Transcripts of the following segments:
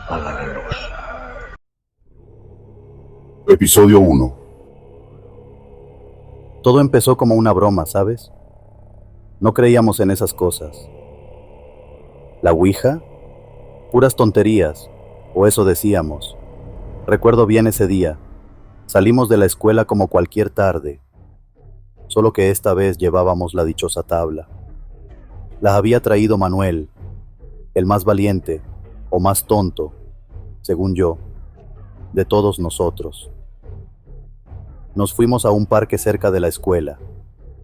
a la luz. Episodio 1. Todo empezó como una broma, ¿sabes? No creíamos en esas cosas. ¿La Ouija? Puras tonterías, o eso decíamos. Recuerdo bien ese día. Salimos de la escuela como cualquier tarde, solo que esta vez llevábamos la dichosa tabla. La había traído Manuel, el más valiente, o más tonto, según yo, de todos nosotros. Nos fuimos a un parque cerca de la escuela,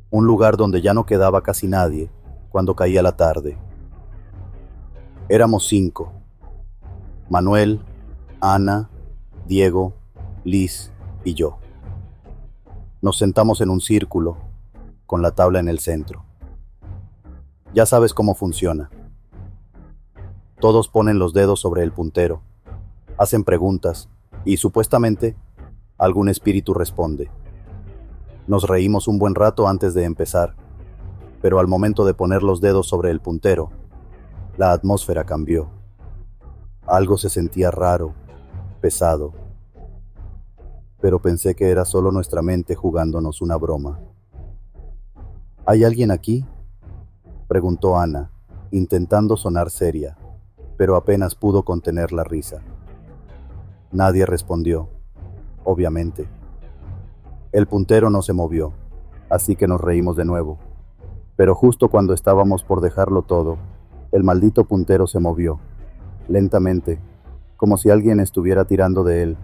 un lugar donde ya no quedaba casi nadie cuando caía la tarde. Éramos 5: Manuel, Ana, Diego, Liz y yo. Nos sentamos en un círculo, con la tabla en el centro. Ya sabes cómo funciona. Todos ponen los dedos sobre el puntero, hacen preguntas y, supuestamente, algún espíritu responde. Nos reímos un buen rato antes de empezar, pero al momento de poner los dedos sobre el puntero, la atmósfera cambió. Algo se sentía raro, pesado, pero pensé que era solo nuestra mente jugándonos una broma. ¿Hay alguien aquí?, preguntó Ana, intentando sonar seria, pero apenas pudo contener la risa. Nadie respondió, obviamente. El puntero no se movió, así que nos reímos de nuevo. Pero justo cuando estábamos por dejarlo todo, el maldito puntero se movió, lentamente, como si alguien estuviera tirando de él,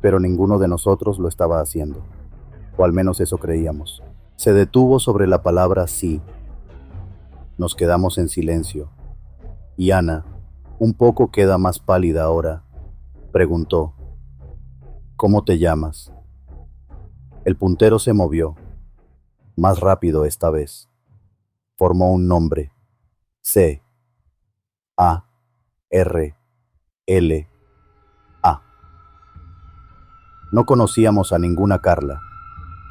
pero ninguno de nosotros lo estaba haciendo, o al menos eso creíamos. Se detuvo sobre la palabra sí. Nos quedamos en silencio, y Ana, un poco queda más pálida ahora, preguntó: ¿cómo te llamas? El puntero se movió, más rápido esta vez. Formó un nombre: C, A, R, L, A. No conocíamos a ninguna Carla,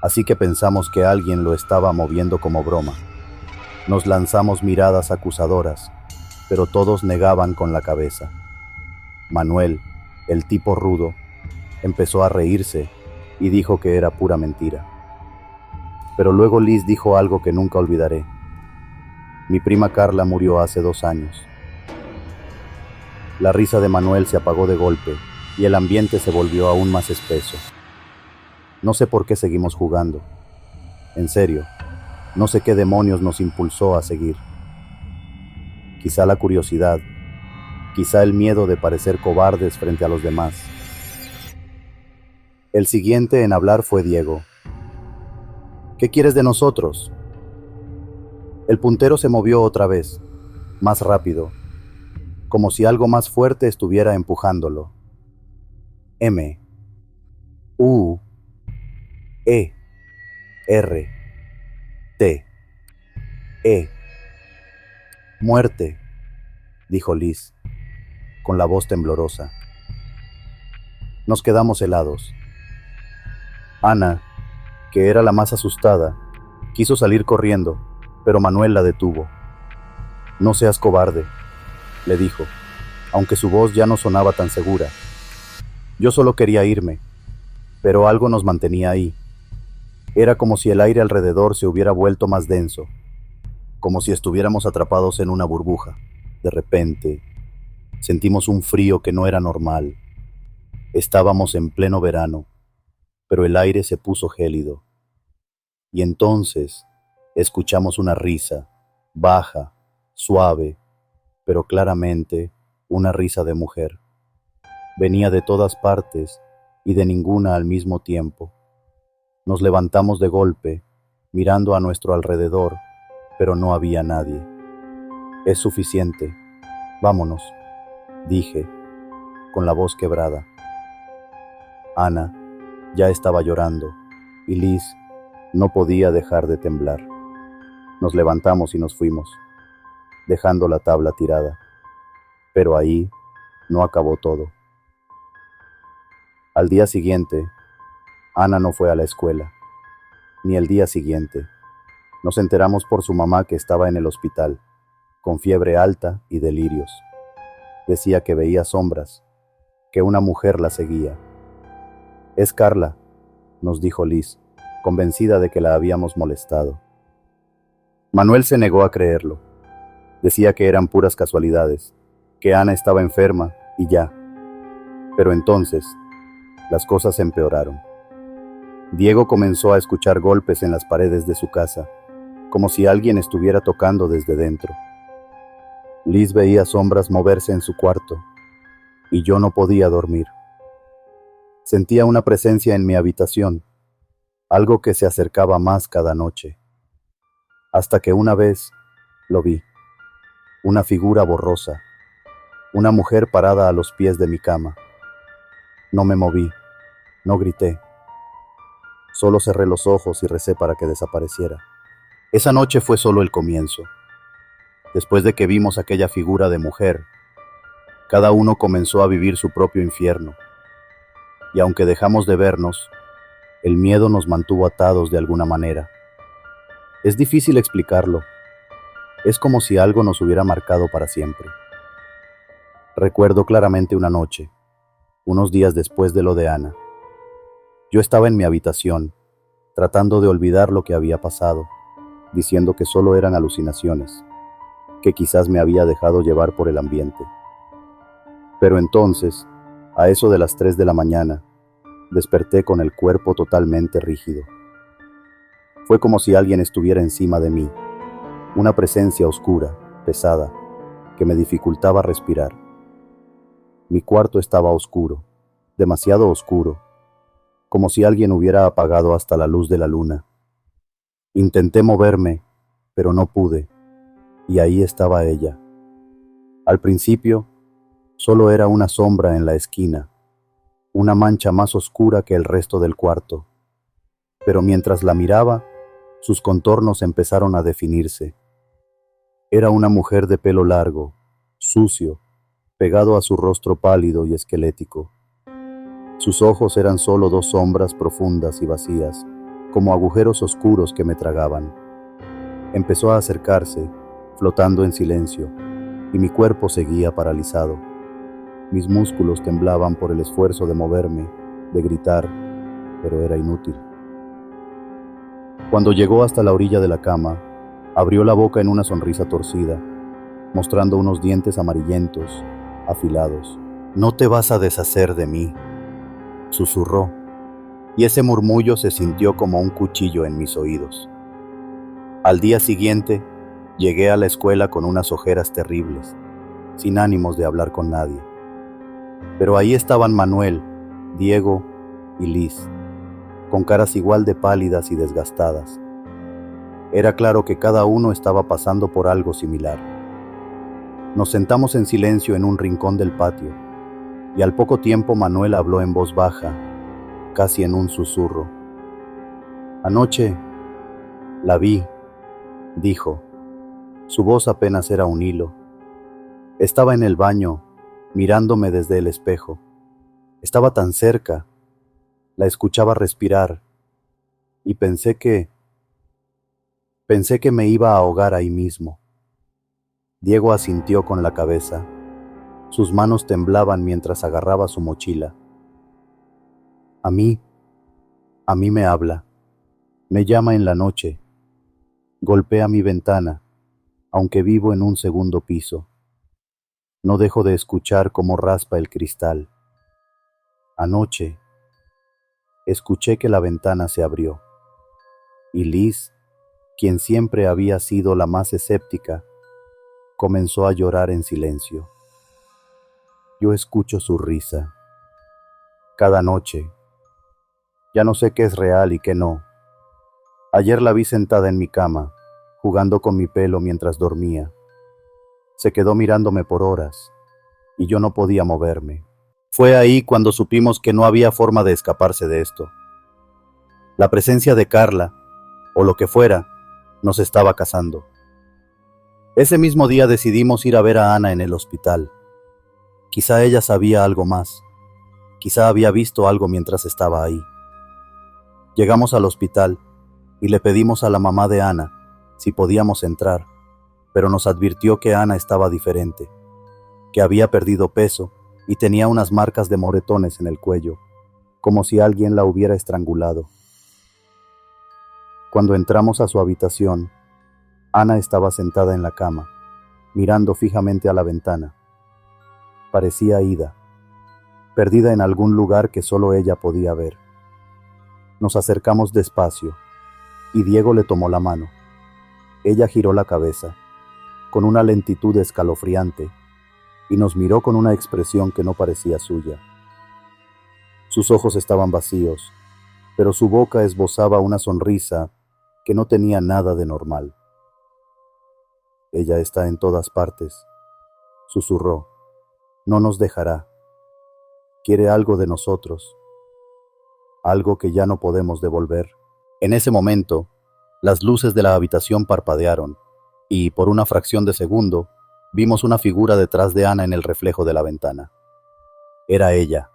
así que pensamos que alguien lo estaba moviendo como broma. Nos lanzamos miradas acusadoras, pero todos negaban con la cabeza. Manuel, el tipo rudo, empezó a reírse y dijo que era pura mentira. Pero luego Liz dijo algo que nunca olvidaré. Mi prima Carla murió hace 2 años. La risa de Manuel se apagó de golpe y el ambiente se volvió aún más espeso. No sé por qué seguimos jugando. En serio, no sé qué demonios nos impulsó a seguir. Quizá la curiosidad, quizá el miedo de parecer cobardes frente a los demás. El siguiente en hablar fue Diego. ¿Qué quieres de nosotros? El puntero se movió otra vez, más rápido, como si algo más fuerte estuviera empujándolo. M, U, E, R, T, E. Muerte, dijo Liz, con la voz temblorosa. Nos quedamos helados. Ana, que era la más asustada, quiso salir corriendo, pero Manuel la detuvo. No seas cobarde, le dijo, aunque su voz ya no sonaba tan segura. Yo solo quería irme, pero algo nos mantenía ahí. Era como si el aire alrededor se hubiera vuelto más denso, como si estuviéramos atrapados en una burbuja. De repente, sentimos un frío que no era normal. Estábamos en pleno verano, pero el aire se puso gélido. Y entonces escuchamos una risa, baja, suave, pero claramente una risa de mujer. Venía de todas partes y de ninguna al mismo tiempo. Nos levantamos de golpe, mirando a nuestro alrededor, pero no había nadie. Es suficiente. Vámonos, dije, con la voz quebrada. Ana ya estaba llorando, y Liz no podía dejar de temblar. Nos levantamos y nos fuimos, dejando la tabla tirada. Pero ahí no acabó todo. Al día siguiente, Ana no fue a la escuela, ni el día siguiente. Nos enteramos por su mamá que estaba en el hospital, con fiebre alta y delirios. Decía que veía sombras, que una mujer la seguía. «Es Carla», nos dijo Liz, convencida de que la habíamos molestado. Manuel se negó a creerlo. Decía que eran puras casualidades, que Ana estaba enferma y ya. Pero entonces, las cosas empeoraron. Diego comenzó a escuchar golpes en las paredes de su casa, como si alguien estuviera tocando desde dentro. Liz veía sombras moverse en su cuarto, y yo no podía dormir. Sentía una presencia en mi habitación, algo que se acercaba más cada noche, hasta que una vez lo vi, una figura borrosa, una mujer parada a los pies de mi cama. No me moví, no grité, solo cerré los ojos y recé para que desapareciera. Esa noche fue solo el comienzo. Después de que vimos aquella figura de mujer, cada uno comenzó a vivir su propio infierno, y aunque dejamos de vernos, el miedo nos mantuvo atados de alguna manera. Es difícil explicarlo. Es como si algo nos hubiera marcado para siempre. Recuerdo claramente una noche, unos días después de lo de Ana. Yo estaba en mi habitación, tratando de olvidar lo que había pasado, diciendo que solo eran alucinaciones, que quizás me había dejado llevar por el ambiente. Pero entonces, a eso de las 3 de la mañana, desperté con el cuerpo totalmente rígido. Fue como si alguien estuviera encima de mí, una presencia oscura, pesada, que me dificultaba respirar. Mi cuarto estaba oscuro, demasiado oscuro, como si alguien hubiera apagado hasta la luz de la luna. Intenté moverme, pero no pude, y ahí estaba ella. Al principio, solo era una sombra en la esquina, una mancha más oscura que el resto del cuarto, pero mientras la miraba, sus contornos empezaron a definirse. Era una mujer de pelo largo, sucio, pegado a su rostro pálido y esquelético. Sus ojos eran solo 2 sombras profundas y vacías, como agujeros oscuros que me tragaban. Empezó a acercarse, flotando en silencio, y mi cuerpo seguía paralizado. Mis músculos temblaban por el esfuerzo de moverme, de gritar, pero era inútil. Cuando llegó hasta la orilla de la cama, abrió la boca en una sonrisa torcida, mostrando unos dientes amarillentos, afilados. «No te vas a deshacer de mí», susurró, y ese murmullo se sintió como un cuchillo en mis oídos. Al día siguiente, llegué a la escuela con unas ojeras terribles, sin ánimos de hablar con nadie. Pero ahí estaban Manuel, Diego y Liz, con caras igual de pálidas y desgastadas. Era claro que cada uno estaba pasando por algo similar. Nos sentamos en silencio en un rincón del patio, y al poco tiempo Manuel habló en voz baja, casi en un susurro. «Anoche la vi», dijo. Su voz apenas era un hilo. Estaba en el baño, mirándome desde el espejo. Estaba tan cerca, la escuchaba respirar, y pensé que me iba a ahogar ahí mismo. Diego asintió con la cabeza. Sus manos temblaban mientras agarraba su mochila. A mí me habla, me llama en la noche, golpea mi ventana, aunque vivo en un segundo piso. No dejo de escuchar cómo raspa el cristal. Anoche, escuché que la ventana se abrió, y Liz, quien siempre había sido la más escéptica, comenzó a llorar en silencio. Yo escucho su risa. Cada noche. Ya no sé qué es real y qué no. Ayer la vi sentada en mi cama, jugando con mi pelo mientras dormía. Se quedó mirándome por horas, y yo no podía moverme. Fue ahí cuando supimos que no había forma de escaparse de esto. La presencia de Carla, o lo que fuera, nos estaba cazando. Ese mismo día decidimos ir a ver a Ana en el hospital. Quizá ella sabía algo más. Quizá había visto algo mientras estaba ahí. Llegamos al hospital y le pedimos a la mamá de Ana si podíamos entrar, pero nos advirtió que Ana estaba diferente, que había perdido peso y tenía unas marcas de moretones en el cuello, como si alguien la hubiera estrangulado. Cuando entramos a su habitación, Ana estaba sentada en la cama, mirando fijamente a la ventana. Parecía ida, perdida en algún lugar que solo ella podía ver. Nos acercamos despacio, y Diego le tomó la mano. Ella giró la cabeza, con una lentitud escalofriante, y nos miró con una expresión que no parecía suya. Sus ojos estaban vacíos, pero su boca esbozaba una sonrisa que no tenía nada de normal. «Ella está en todas partes», susurró. «No nos dejará. Quiere algo de nosotros, algo que ya no podemos devolver». En ese momento, las luces de la habitación parpadearon, y por una fracción de segundo, vimos una figura detrás de Ana en el reflejo de la ventana. Era ella,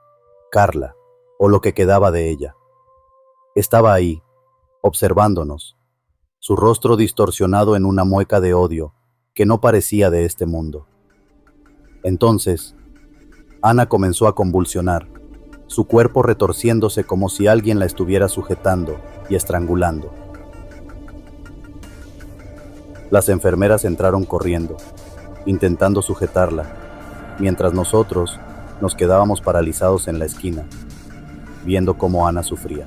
Carla, o lo que quedaba de ella. Estaba ahí, observándonos, su rostro distorsionado en una mueca de odio que no parecía de este mundo. Entonces, Ana comenzó a convulsionar, su cuerpo retorciéndose como si alguien la estuviera sujetando y estrangulando. Las enfermeras entraron corriendo, intentando sujetarla, mientras nosotros nos quedábamos paralizados en la esquina, viendo cómo Ana sufría.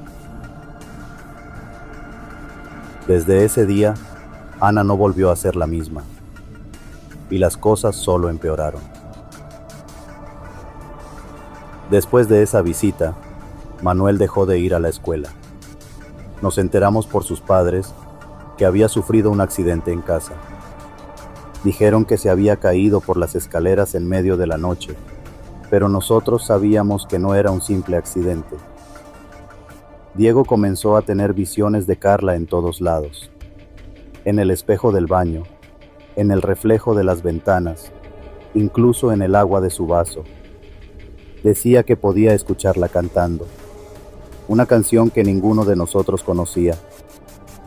Desde ese día, Ana no volvió a ser la misma, y las cosas solo empeoraron. Después de esa visita, Manuel dejó de ir a la escuela. Nos enteramos por sus padres que había sufrido un accidente en casa. Dijeron que se había caído por las escaleras en medio de la noche, pero nosotros sabíamos que no era un simple accidente. Diego comenzó a tener visiones de Carla en todos lados, en el espejo del baño, en el reflejo de las ventanas, incluso en el agua de su vaso. Decía que podía escucharla cantando, una canción que ninguno de nosotros conocía,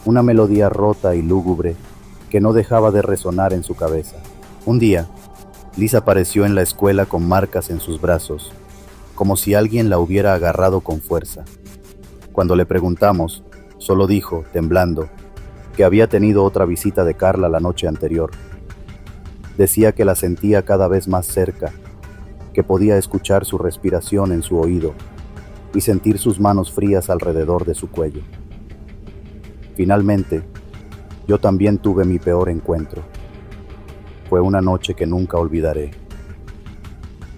una melodía rota y lúgubre que no dejaba de resonar en su cabeza. Un día, Liz apareció en la escuela con marcas en sus brazos, como si alguien la hubiera agarrado con fuerza. Cuando le preguntamos, solo dijo, temblando, que había tenido otra visita de Carla la noche anterior. Decía que la sentía cada vez más cerca, que podía escuchar su respiración en su oído y sentir sus manos frías alrededor de su cuello. Finalmente, yo también tuve mi peor encuentro. Fue una noche que nunca olvidaré.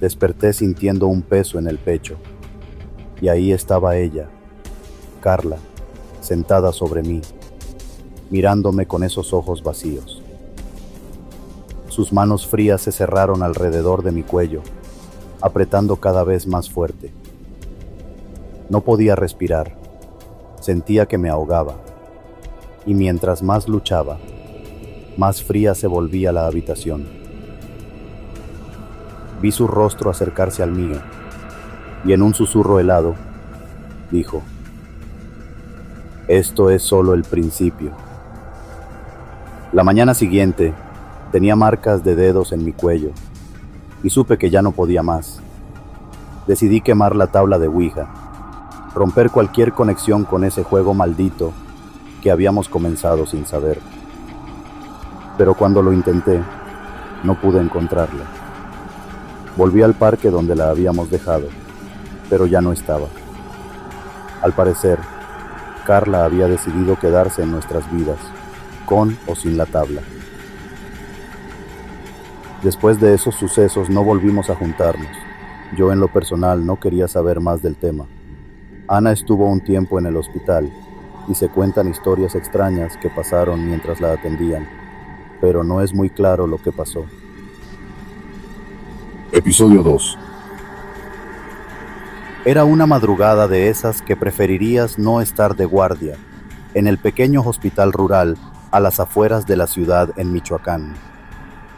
Desperté sintiendo un peso en el pecho, y ahí estaba ella, Carla, sentada sobre mí, mirándome con esos ojos vacíos. Sus manos frías se cerraron alrededor de mi cuello, apretando cada vez más fuerte. No podía respirar, sentía que me ahogaba, y mientras más luchaba, más fría se volvía la habitación. Vi su rostro acercarse al mío, y en un susurro helado, dijo: «Esto es solo el principio». La mañana siguiente, tenía marcas de dedos en mi cuello, y supe que ya no podía más. Decidí quemar la tabla de Ouija, romper cualquier conexión con ese juego maldito que habíamos comenzado sin saber. Pero cuando lo intenté, no pude encontrarla. Volví al parque donde la habíamos dejado, pero ya no estaba. Al parecer, Carla había decidido quedarse en nuestras vidas, con o sin la tabla. Después de esos sucesos no volvimos a juntarnos. Yo en lo personal no quería saber más del tema. Ana estuvo un tiempo en el hospital y se cuentan historias extrañas que pasaron mientras la atendían, pero no es muy claro lo que pasó. Episodio 2. Era una madrugada de esas que preferirías no estar de guardia, en el pequeño hospital rural a las afueras de la ciudad en Michoacán.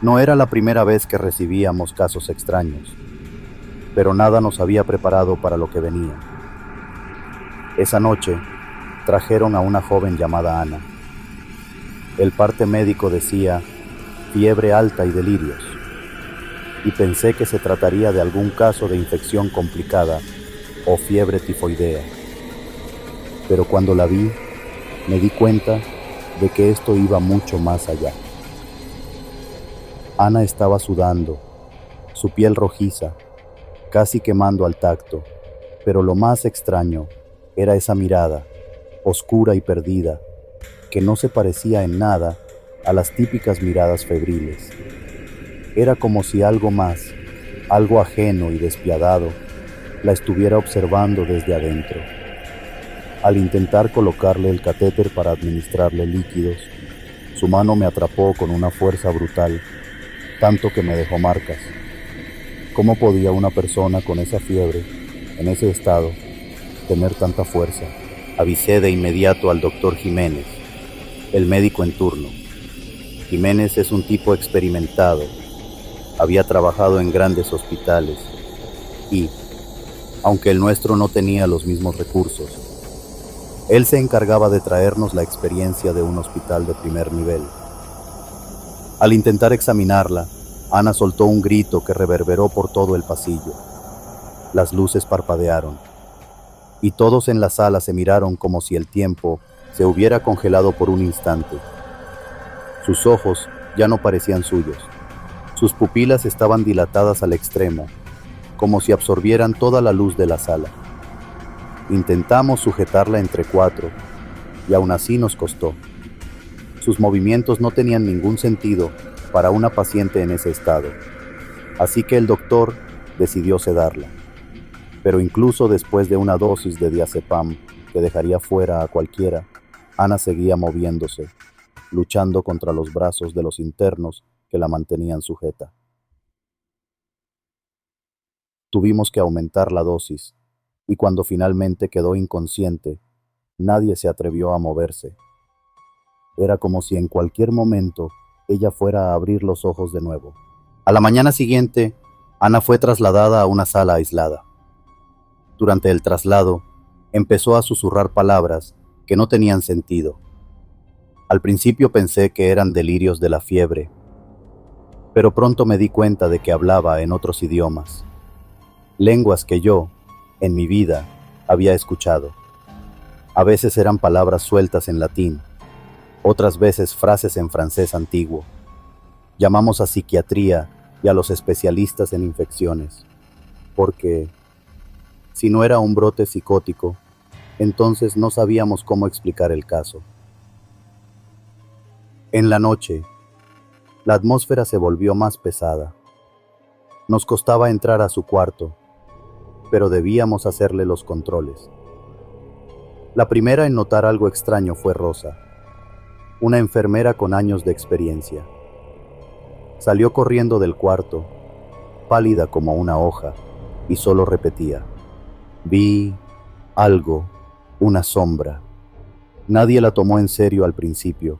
No era la primera vez que recibíamos casos extraños, pero nada nos había preparado para lo que venía. Esa noche, trajeron a una joven llamada Ana. El parte médico decía fiebre alta y delirios. y pensé que se trataría de algún caso de infección complicada o fiebre tifoidea. Pero cuando la vi, me di cuenta de que esto iba mucho más allá. Ana estaba sudando, su piel rojiza, casi quemando al tacto, pero lo más extraño era esa mirada, oscura y perdida, que no se parecía en nada a las típicas miradas febriles. Era como si algo más, algo ajeno y despiadado, la estuviera observando desde adentro. Al intentar colocarle el catéter para administrarle líquidos, su mano me atrapó con una fuerza brutal, tanto que me dejó marcas. ¿Cómo podía una persona con esa fiebre, en ese estado, tener tanta fuerza? Avisé de inmediato al doctor Jiménez, el médico en turno. Jiménez es un tipo experimentado. Había trabajado en grandes hospitales y, aunque el nuestro no tenía los mismos recursos, él se encargaba de traernos la experiencia de un hospital de primer nivel. Al intentar examinarla, Ana soltó un grito que reverberó por todo el pasillo. Las luces parpadearon, y todos en la sala se miraron como si el tiempo se hubiera congelado por un instante. Sus ojos ya no parecían suyos. Sus pupilas estaban dilatadas al extremo, como si absorbieran toda la luz de la sala. Intentamos sujetarla entre cuatro, y aún así nos costó. Sus movimientos no tenían ningún sentido para una paciente en ese estado, así que el doctor decidió sedarla. Pero incluso después de una dosis de diazepam que dejaría fuera a cualquiera, Ana seguía moviéndose, luchando contra los brazos de los internos que la mantenían sujeta. Tuvimos que aumentar la dosis, y cuando finalmente quedó inconsciente, nadie se atrevió a moverse. Era como si en cualquier momento ella fuera a abrir los ojos de nuevo. A la mañana siguiente, Ana fue trasladada a una sala aislada. Durante el traslado, empezó a susurrar palabras que no tenían sentido. Al principio pensé que eran delirios de la fiebre, pero pronto me di cuenta de que hablaba en otros idiomas, lenguas que yo, en mi vida, había escuchado. A veces eran palabras sueltas en latín, otras veces frases en francés antiguo. Llamamos a psiquiatría y a los especialistas en infecciones, porque si no era un brote psicótico, entonces no sabíamos cómo explicar el caso. En la noche, la atmósfera se volvió más pesada. Nos costaba entrar a su cuarto, pero debíamos hacerle los controles. La primera en notar algo extraño fue Rosa, una enfermera con años de experiencia. Salió corriendo del cuarto, pálida como una hoja, y solo repetía: vi algo, una sombra. Nadie la tomó en serio al principio,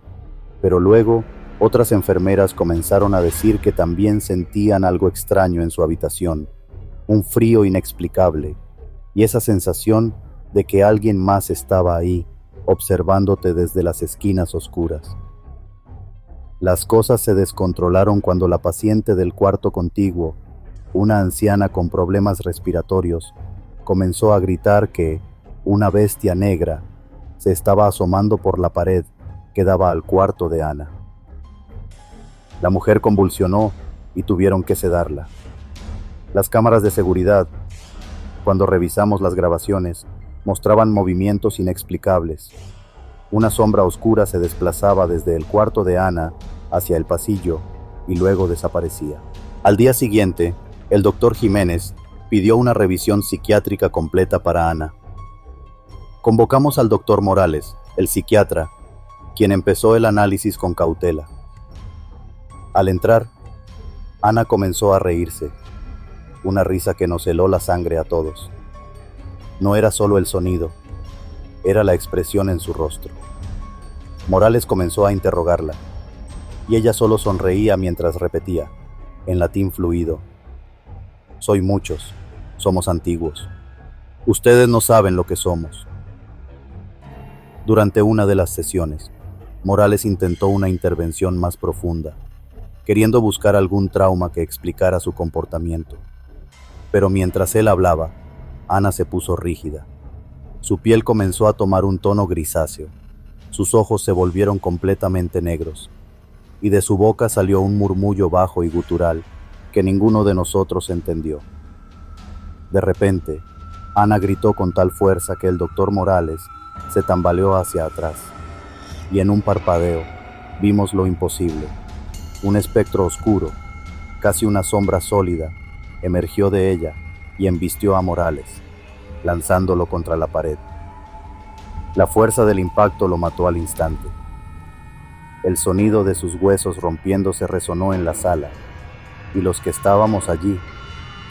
pero luego otras enfermeras comenzaron a decir que también sentían algo extraño en su habitación, un frío inexplicable, y esa sensación de que alguien más estaba ahí, observándote desde las esquinas oscuras. Las cosas se descontrolaron cuando la paciente del cuarto contiguo, una anciana con problemas respiratorios, comenzó a gritar que una bestia negra se estaba asomando por la pared que daba al cuarto de Ana. La mujer convulsionó y tuvieron que sedarla. Las cámaras de seguridad, cuando revisamos las grabaciones, mostraban movimientos inexplicables. Una sombra oscura se desplazaba desde el cuarto de Ana hacia el pasillo y luego desaparecía. Al día siguiente, el doctor Jiménez pidió una revisión psiquiátrica completa para Ana. Convocamos al doctor Morales, el psiquiatra, quien empezó el análisis con cautela. Al entrar, Ana comenzó a reírse, una risa que nos heló la sangre a todos. No era solo el sonido, era la expresión en su rostro. Morales comenzó a interrogarla, y ella solo sonreía mientras repetía, en latín fluido: soy muchos, somos antiguos. Ustedes no saben lo que somos. Durante una de las sesiones, Morales intentó una intervención más profunda. queriendo buscar algún trauma que explicara su comportamiento. Pero mientras él hablaba, Ana se puso rígida. Su piel comenzó a tomar un tono grisáceo, sus ojos se volvieron completamente negros, y de su boca salió un murmullo bajo y gutural que ninguno de nosotros entendió. De repente, Ana gritó con tal fuerza que el doctor Morales se tambaleó hacia atrás, y en un parpadeo vimos lo imposible. Un espectro oscuro, casi una sombra sólida, emergió de ella y embistió a Morales, lanzándolo contra la pared. La fuerza del impacto lo mató al instante. El sonido de sus huesos rompiéndose resonó en la sala, y los que estábamos allí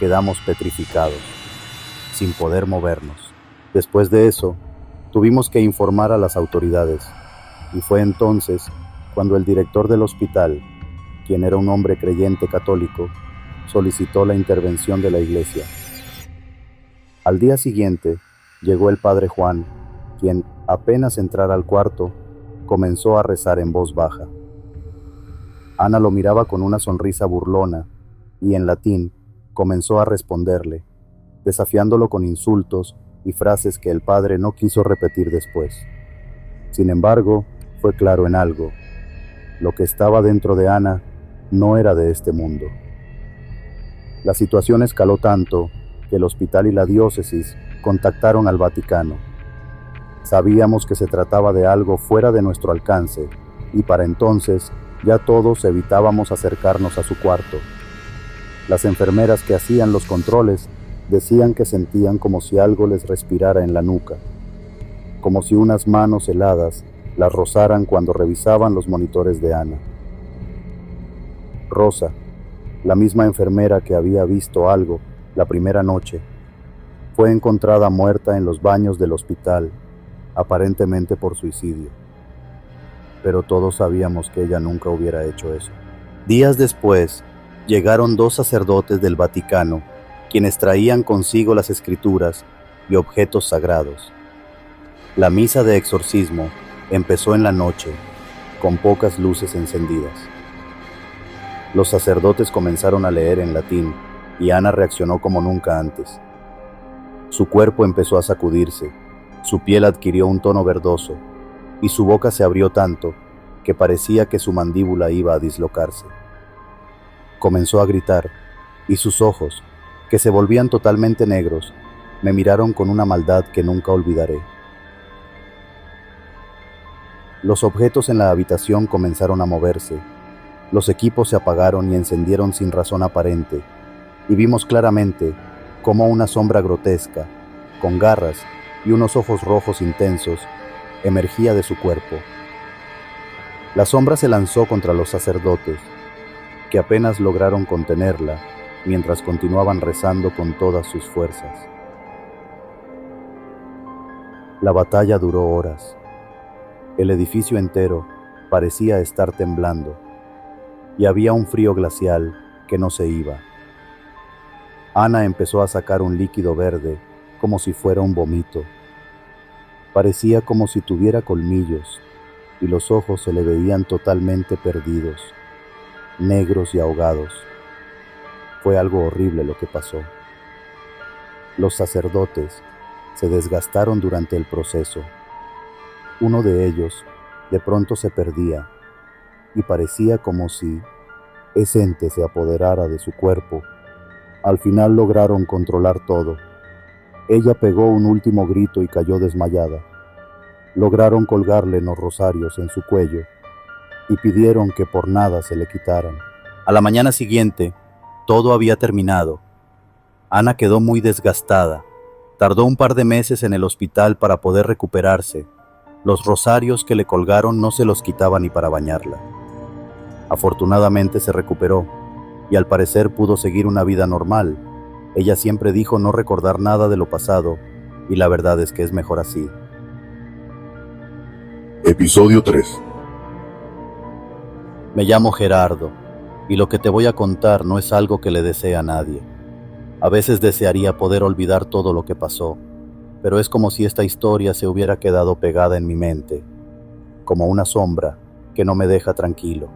quedamos petrificados, sin poder movernos. Después de eso, tuvimos que informar a las autoridades, y fue entonces cuando el director del hospital, quien era un hombre creyente católico, solicitó la intervención de la iglesia. Al día siguiente, llegó el padre Juan, quien, apenas entrar al cuarto, comenzó a rezar en voz baja. Ana lo miraba con una sonrisa burlona, y en latín comenzó a responderle, desafiándolo con insultos y frases que el padre no quiso repetir después. Sin embargo, fue claro en algo: lo que estaba dentro de Ana no era de este mundo. La situación escaló tanto que el hospital y la diócesis contactaron al Vaticano. Sabíamos que se trataba de algo fuera de nuestro alcance, y para entonces ya todos evitábamos acercarnos a su cuarto. Las enfermeras que hacían los controles decían que sentían como si algo les respirara en la nuca, como si unas manos heladas las rozaran cuando revisaban los monitores de Ana. Rosa, la misma enfermera que había visto algo la primera noche, fue encontrada muerta en los baños del hospital, aparentemente por suicidio. Pero todos sabíamos que ella nunca hubiera hecho eso. Días después, llegaron 2 sacerdotes del Vaticano, quienes traían consigo las escrituras y objetos sagrados. La misa de exorcismo empezó en la noche, con pocas luces encendidas. Los sacerdotes comenzaron a leer en latín, y Ana reaccionó como nunca antes. Su cuerpo empezó a sacudirse, su piel adquirió un tono verdoso, y su boca se abrió tanto que parecía que su mandíbula iba a dislocarse. Comenzó a gritar, y sus ojos, que se volvían totalmente negros, me miraron con una maldad que nunca olvidaré. Los objetos en la habitación comenzaron a moverse, los equipos se apagaron y encendieron sin razón aparente, y vimos claramente cómo una sombra grotesca, con garras y unos ojos rojos intensos, emergía de su cuerpo. La sombra se lanzó contra los sacerdotes, que apenas lograron contenerla mientras continuaban rezando con todas sus fuerzas. La batalla duró horas. El edificio entero parecía estar temblando, y había un frío glacial que no se iba. Ana empezó a sacar un líquido verde como si fuera un vómito. Parecía como si tuviera colmillos, y los ojos se le veían totalmente perdidos, negros y ahogados. Fue algo horrible lo que pasó. Los sacerdotes se desgastaron durante el proceso. Uno de ellos de pronto se perdía, y parecía como si ese ente se apoderara de su cuerpo. Al final lograron controlar todo. Ella pegó un último grito y cayó desmayada. Lograron colgarle los rosarios en su cuello y pidieron que por nada se le quitaran. A la mañana siguiente, todo había terminado. Ana quedó muy desgastada. Tardó un par de meses en el hospital para poder recuperarse. Los rosarios que le colgaron no se los quitaba ni para bañarla. Afortunadamente se recuperó y al parecer pudo seguir una vida normal. Ella siempre dijo no recordar nada de lo pasado, y la verdad es que es mejor así. Episodio 3. Me llamo Gerardo, y lo que te voy a contar no es algo que le desee a nadie. A veces desearía poder olvidar todo lo que pasó, pero es como si esta historia se hubiera quedado pegada en mi mente, como una sombra que no me deja tranquilo.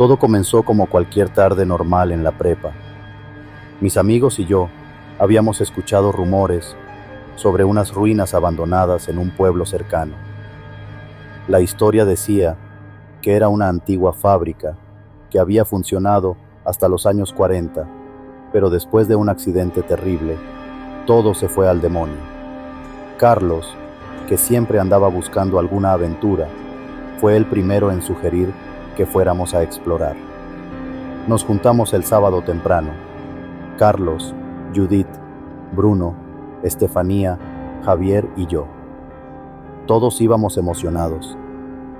Todo comenzó como cualquier tarde normal en la prepa. Mis amigos y yo habíamos escuchado rumores sobre unas ruinas abandonadas en un pueblo cercano. La historia decía que era una antigua fábrica que había funcionado hasta los años 40, pero después de un accidente terrible, todo se fue al demonio. Carlos, que siempre andaba buscando alguna aventura, fue el primero en sugerir que fuéramos a explorar. Nos juntamos el sábado temprano. Carlos, Judith, Bruno, Estefanía, Javier y yo. Todos íbamos emocionados,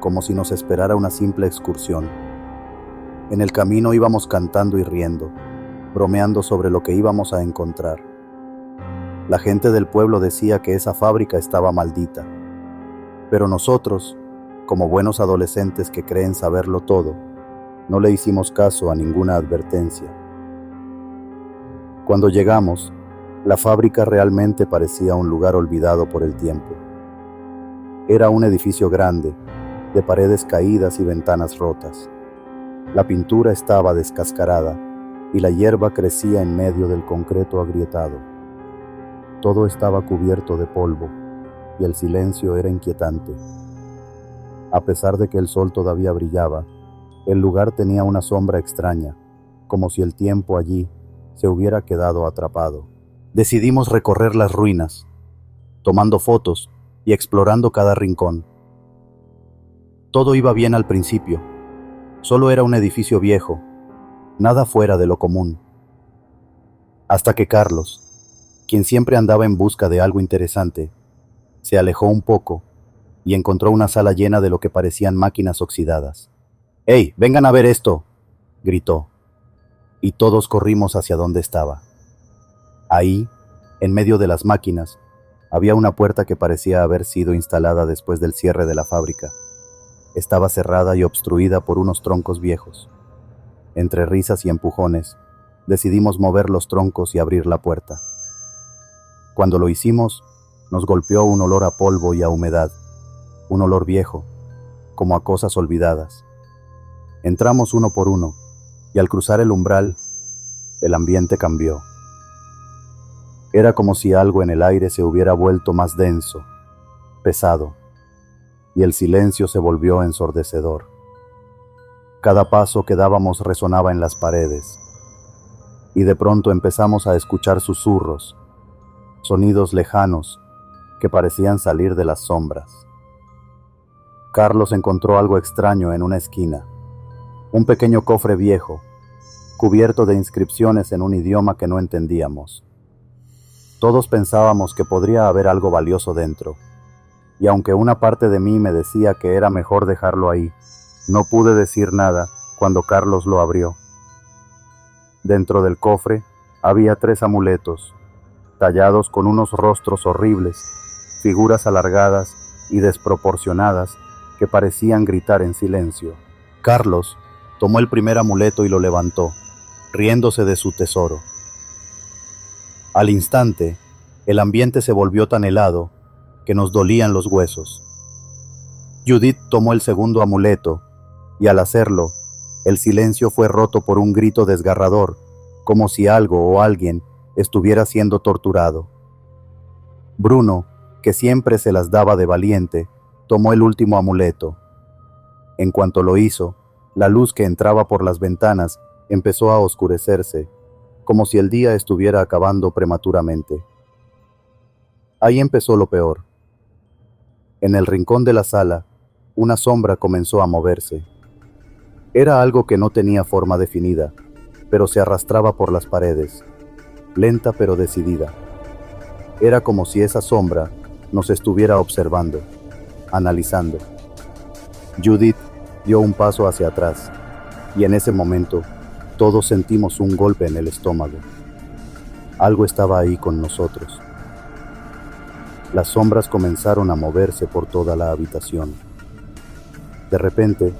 como si nos esperara una simple excursión. En el camino íbamos cantando y riendo, bromeando sobre lo que íbamos a encontrar. La gente del pueblo decía que esa fábrica estaba maldita, pero nosotros, como buenos adolescentes que creen saberlo todo, no le hicimos caso a ninguna advertencia. Cuando llegamos, la fábrica realmente parecía un lugar olvidado por el tiempo. Era un edificio grande, de paredes caídas y ventanas rotas. La pintura estaba descascarada y la hierba crecía en medio del concreto agrietado. Todo estaba cubierto de polvo y el silencio era inquietante. A pesar de que el sol todavía brillaba, el lugar tenía una sombra extraña, como si el tiempo allí se hubiera quedado atrapado. Decidimos recorrer las ruinas, tomando fotos y explorando cada rincón. Todo iba bien al principio. Solo era un edificio viejo, nada fuera de lo común. Hasta que Carlos, quien siempre andaba en busca de algo interesante, se alejó un poco y encontró una sala llena de lo que parecían máquinas oxidadas. «¡Hey, vengan a ver esto!», gritó, y todos corrimos hacia donde estaba. Ahí, en medio de las máquinas, había una puerta que parecía haber sido instalada después del cierre de la fábrica. Estaba cerrada y obstruida por unos troncos viejos. Entre risas y empujones, decidimos mover los troncos y abrir la puerta. Cuando lo hicimos, nos golpeó un olor a polvo y a humedad, un olor viejo, como a cosas olvidadas. Entramos uno por uno, y al cruzar el umbral, el ambiente cambió. Era como si algo en el aire se hubiera vuelto más denso, pesado, y el silencio se volvió ensordecedor. Cada paso que dábamos resonaba en las paredes, y de pronto empezamos a escuchar susurros, sonidos lejanos que parecían salir de las sombras. Carlos encontró algo extraño en una esquina, un pequeño cofre viejo, cubierto de inscripciones en un idioma que no entendíamos. Todos pensábamos que podría haber algo valioso dentro, y aunque una parte de mí me decía que era mejor dejarlo ahí, no pude decir nada cuando Carlos lo abrió. Dentro del cofre había 3 amuletos, tallados con unos rostros horribles, figuras alargadas y desproporcionadas que parecían gritar en silencio. Carlos tomó el primer amuleto y lo levantó, riéndose de su tesoro. Al instante, el ambiente se volvió tan helado que nos dolían los huesos. Judith tomó el segundo amuleto, y al hacerlo, el silencio fue roto por un grito desgarrador, como si algo o alguien estuviera siendo torturado. Bruno, que siempre se las daba de valiente, tomó el último amuleto. En cuanto lo hizo, la luz que entraba por las ventanas empezó a oscurecerse, como si el día estuviera acabando prematuramente. Ahí empezó lo peor. En el rincón de la sala, una sombra comenzó a moverse. Era algo que no tenía forma definida, pero se arrastraba por las paredes, lenta pero decidida. Era como si esa sombra nos estuviera observando, analizando. Judith dio un paso hacia atrás, y en ese momento todos sentimos un golpe en el estómago. Algo estaba ahí con nosotros. Las sombras comenzaron a moverse por toda la habitación. De repente,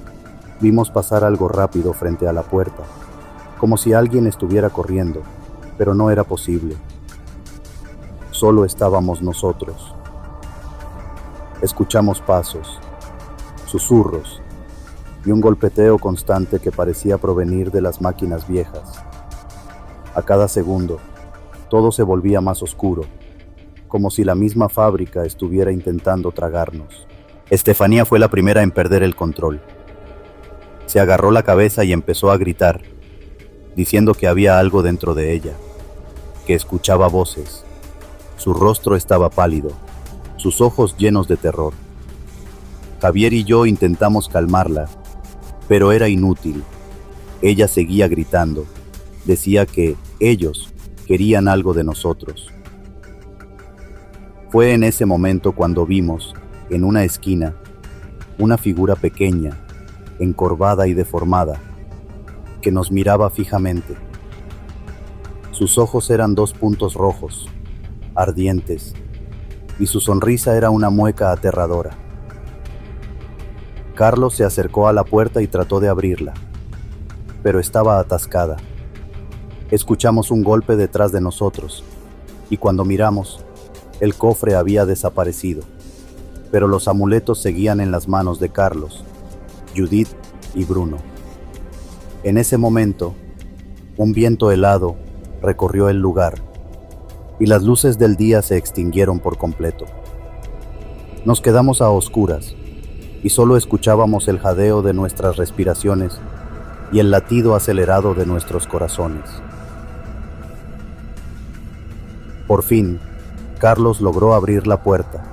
vimos pasar algo rápido frente a la puerta, como si alguien estuviera corriendo, pero no era posible. Solo estábamos nosotros. Escuchamos pasos, susurros, y un golpeteo constante que parecía provenir de las máquinas viejas. A cada segundo, todo se volvía más oscuro, como si la misma fábrica estuviera intentando tragarnos. Estefanía fue la primera en perder el control. Se agarró la cabeza y empezó a gritar, diciendo que había algo dentro de ella, que escuchaba voces. Su rostro estaba pálido, sus ojos llenos de terror. Javier y yo intentamos calmarla, pero era inútil. Ella seguía gritando. Decía que ellos querían algo de nosotros. Fue en ese momento cuando vimos, en una esquina, una figura pequeña, encorvada y deformada, que nos miraba fijamente. Sus ojos eran 2 puntos rojos, ardientes, y su sonrisa era una mueca aterradora. Carlos se acercó a la puerta y trató de abrirla, pero estaba atascada. Escuchamos un golpe detrás de nosotros, y cuando miramos, el cofre había desaparecido, pero los amuletos seguían en las manos de Carlos, Judith y Bruno. En ese momento, un viento helado recorrió el lugar, y las luces del día se extinguieron por completo. Nos quedamos a oscuras, y solo escuchábamos el jadeo de nuestras respiraciones y el latido acelerado de nuestros corazones. Por fin, Carlos logró abrir la puerta,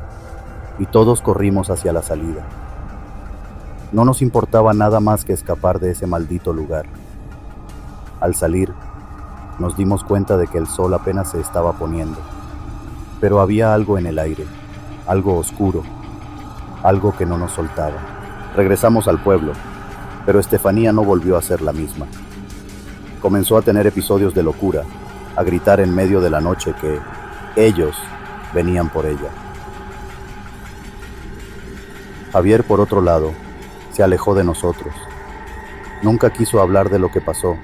y todos corrimos hacia la salida. No nos importaba nada más que escapar de ese maldito lugar. Al salir, nos dimos cuenta de que el sol apenas se estaba poniendo, pero había algo en el aire, algo oscuro, algo que no nos soltaba. Regresamos al pueblo, pero Estefanía no volvió a ser la misma. Comenzó a tener episodios de locura, a gritar en medio de la noche que ellos venían por ella. Javier, por otro lado, se alejó de nosotros. Nunca quiso hablar de lo que pasó,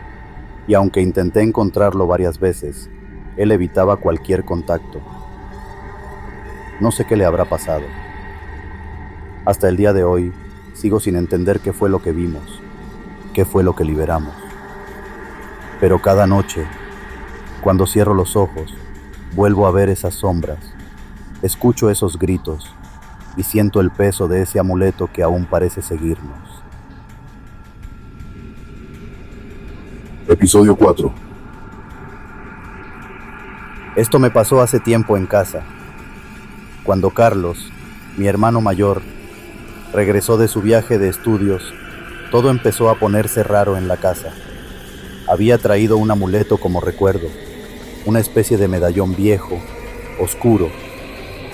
y aunque intenté encontrarlo varias veces, él evitaba cualquier contacto. No sé qué le habrá pasado. Hasta el día de hoy, sigo sin entender qué fue lo que vimos, qué fue lo que liberamos. Pero cada noche, cuando cierro los ojos, vuelvo a ver esas sombras, escucho esos gritos y siento el peso de ese amuleto que aún parece seguirnos. Episodio 4. Esto me pasó hace tiempo en casa, cuando Carlos, mi hermano mayor, regresó de su viaje de estudios. Todo empezó a ponerse raro en la casa. Había traído un amuleto como recuerdo, una especie de medallón viejo, oscuro,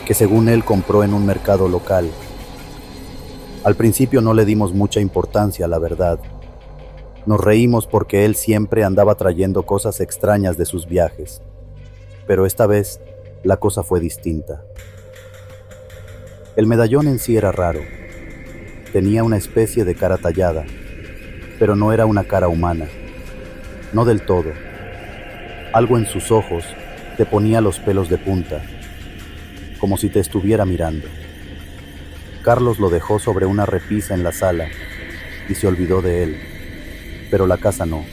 que según él compró en un mercado local. Al principio no le dimos mucha importancia, la verdad. Nos reímos porque él siempre andaba trayendo cosas extrañas de sus viajes. Pero esta vez la cosa fue distinta. El medallón en sí era raro. Tenía una especie de cara tallada, pero no era una cara humana. No del todo. Algo en sus ojos te ponía los pelos de punta, como si te estuviera mirando. Carlos lo dejó sobre una repisa en la sala y se olvidó de él, pero la casa no.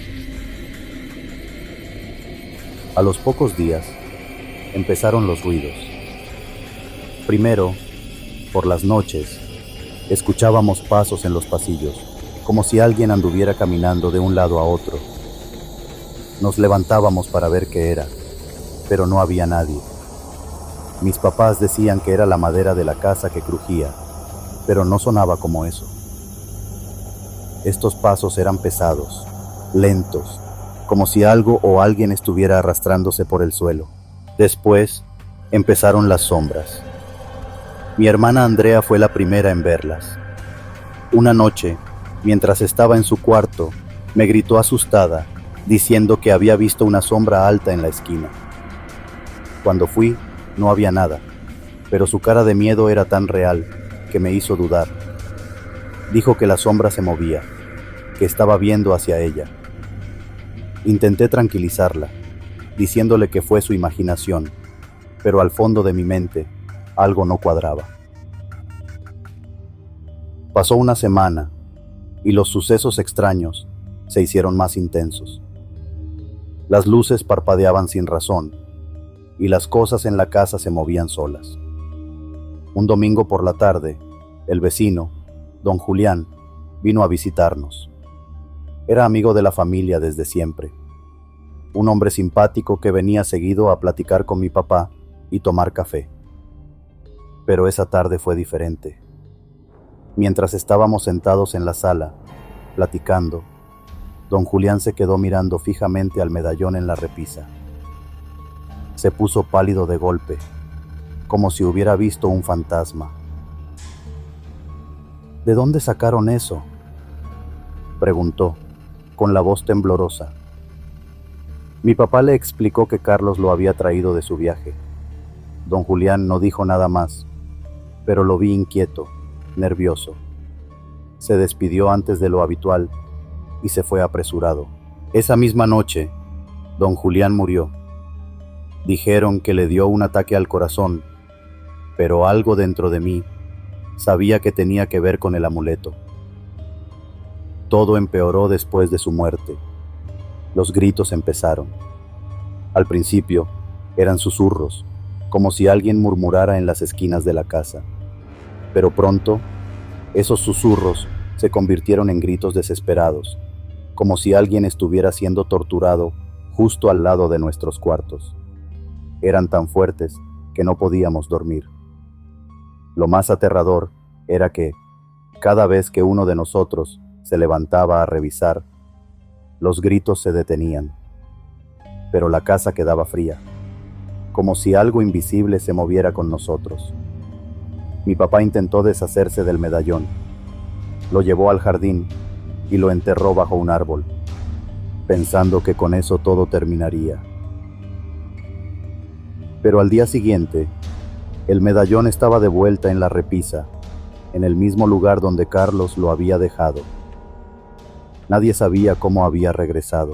A los pocos días empezaron los ruidos. Primero, por las noches, escuchábamos pasos en los pasillos, como si alguien anduviera caminando de un lado a otro. Nos levantábamos para ver qué era, pero no había nadie. Mis papás decían que era la madera de la casa que crujía, pero no sonaba como eso. Estos pasos eran pesados, lentos, como si algo o alguien estuviera arrastrándose por el suelo. Después empezaron las sombras. Mi hermana Andrea fue la primera en verlas. Una noche, mientras estaba en su cuarto, me gritó asustada, diciendo que había visto una sombra alta en la esquina. Cuando fui, no había nada, pero su cara de miedo era tan real que me hizo dudar. Dijo que la sombra se movía, que estaba viendo hacia ella. Intenté tranquilizarla, diciéndole que fue su imaginación, pero al fondo de mi mente, algo no cuadraba. Pasó una semana, y los sucesos extraños se hicieron más intensos. Las luces parpadeaban sin razón y las cosas en la casa se movían solas. Un domingo por la tarde, el vecino, don Julián, vino a visitarnos. Era amigo de la familia desde siempre. Un hombre simpático que venía seguido a platicar con mi papá y tomar café. Pero esa tarde fue diferente. Mientras estábamos sentados en la sala, platicando, don Julián se quedó mirando fijamente al medallón en la repisa. Se puso pálido de golpe, como si hubiera visto un fantasma. ¿De dónde sacaron eso?, preguntó, con la voz temblorosa. Mi papá le explicó que Carlos lo había traído de su viaje. Don Julián no dijo nada más, pero lo vi inquieto, nervioso. Se despidió antes de lo habitual y se fue apresurado. Esa misma noche, don Julián murió. Dijeron que le dio un ataque al corazón, pero algo dentro de mí sabía que tenía que ver con el amuleto. Todo empeoró después de su muerte. Los gritos empezaron. Al principio eran susurros, como si alguien murmurara en las esquinas de la casa. Pero pronto, esos susurros se convirtieron en gritos desesperados, como si alguien estuviera siendo torturado justo al lado de nuestros cuartos. Eran tan fuertes que no podíamos dormir. Lo más aterrador era que, cada vez que uno de nosotros se levantaba a revisar, los gritos se detenían, pero la casa quedaba fría, como si algo invisible se moviera con nosotros. Mi papá intentó deshacerse del medallón, lo llevó al jardín y lo enterró bajo un árbol, pensando que con eso todo terminaría. Pero al día siguiente, el medallón estaba de vuelta en la repisa, en el mismo lugar donde Carlos lo había dejado. Nadie sabía cómo había regresado.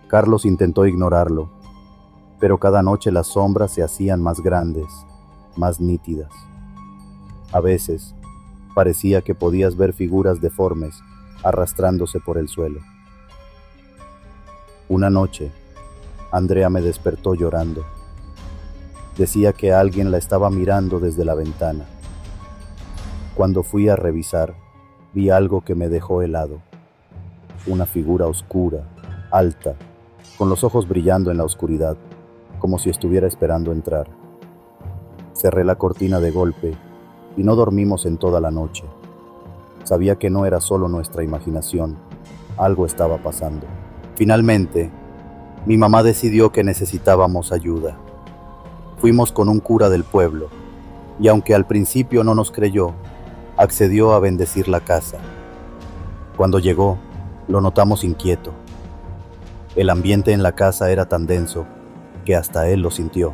Carlos intentó ignorarlo, pero cada noche las sombras se hacían más grandes, más nítidas. A veces, parecía que podías ver figuras deformes arrastrándose por el suelo. Una noche, Andrea me despertó llorando. Decía que alguien la estaba mirando desde la ventana. Cuando fui a revisar, vi algo que me dejó helado. Una figura oscura, alta, con los ojos brillando en la oscuridad, como si estuviera esperando entrar. Cerré la cortina de golpe y no dormimos en toda la noche. Sabía que no era solo nuestra imaginación, algo estaba pasando. Finalmente, mi mamá decidió que necesitábamos ayuda. Fuimos con un cura del pueblo, y aunque al principio no nos creyó, accedió a bendecir la casa. Cuando llegó, lo notamos inquieto. El ambiente en la casa era tan denso que hasta él lo sintió.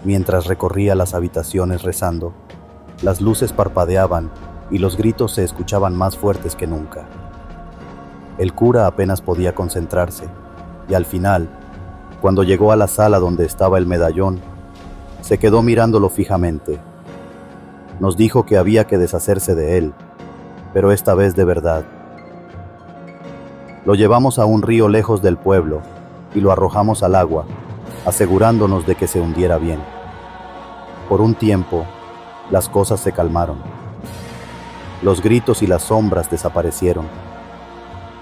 Mientras recorría las habitaciones rezando, las luces parpadeaban y los gritos se escuchaban más fuertes que nunca. El cura apenas podía concentrarse, y al final, cuando llegó a la sala donde estaba el medallón, se quedó mirándolo fijamente. Nos dijo que había que deshacerse de él, pero esta vez de verdad. Lo llevamos a un río lejos del pueblo y lo arrojamos al agua, asegurándonos de que se hundiera bien. Por un tiempo, las cosas se calmaron. Los gritos y las sombras desaparecieron,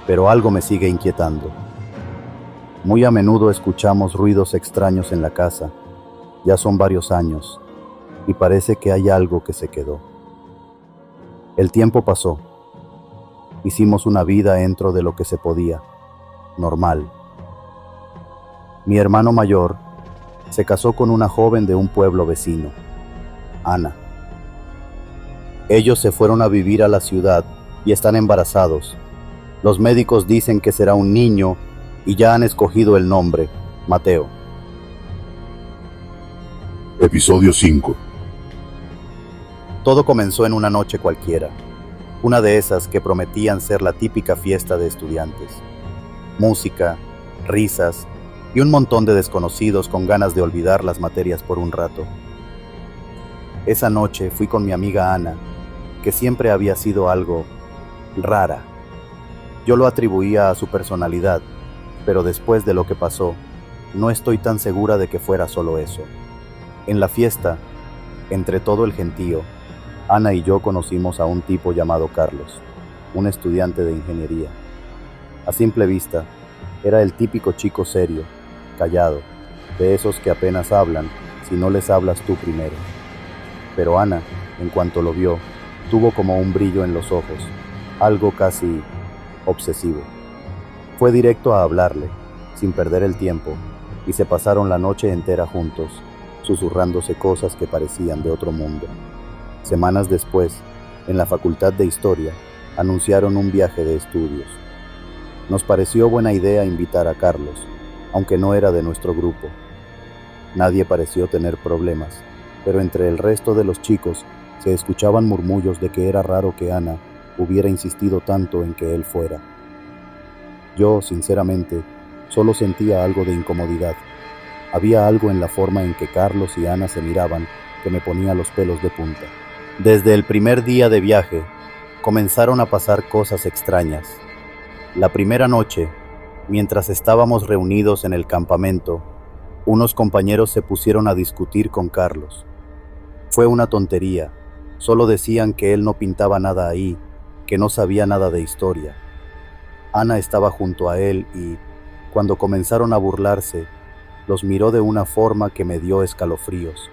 pero algo me sigue inquietando. Muy a menudo escuchamos ruidos extraños en la casa. Ya son varios años, y parece que hay algo que se quedó. El tiempo pasó. Hicimos una vida dentro de lo que se podía, normal. Mi hermano mayor se casó con una joven de un pueblo vecino, Ana. Ellos se fueron a vivir a la ciudad y están embarazados. Los médicos dicen que será un niño y ya han escogido el nombre, Mateo. Episodio 5. Todo comenzó en una noche cualquiera, una de esas que prometían ser la típica fiesta de estudiantes. Música, risas y un montón de desconocidos con ganas de olvidar las materias por un rato. Esa noche fui con mi amiga Ana, que siempre había sido algo rara. Yo lo atribuía a su personalidad, pero después de lo que pasó, no estoy tan segura de que fuera solo eso. En la fiesta, entre todo el gentío, Ana y yo conocimos a un tipo llamado Carlos, un estudiante de ingeniería. A simple vista, era el típico chico serio, callado, de esos que apenas hablan si no les hablas tú primero. Pero Ana, en cuanto lo vio, tuvo como un brillo en los ojos, algo casi obsesivo. Fue directo a hablarle, sin perder el tiempo, y se pasaron la noche entera juntos, susurrándose cosas que parecían de otro mundo. Semanas después, en la Facultad de Historia, anunciaron un viaje de estudios. Nos pareció buena idea invitar a Carlos, aunque no era de nuestro grupo. Nadie pareció tener problemas, pero entre el resto de los chicos se escuchaban murmullos de que era raro que Ana hubiera insistido tanto en que él fuera. Yo, sinceramente, solo sentía algo de incomodidad. Había algo en la forma en que Carlos y Ana se miraban que me ponía los pelos de punta. Desde el primer día de viaje, comenzaron a pasar cosas extrañas. La primera noche, mientras estábamos reunidos en el campamento, unos compañeros se pusieron a discutir con Carlos. Fue una tontería, solo decían que él no pintaba nada ahí, que no sabía nada de historia. Ana estaba junto a él y, cuando comenzaron a burlarse, los miró de una forma que me dio escalofríos.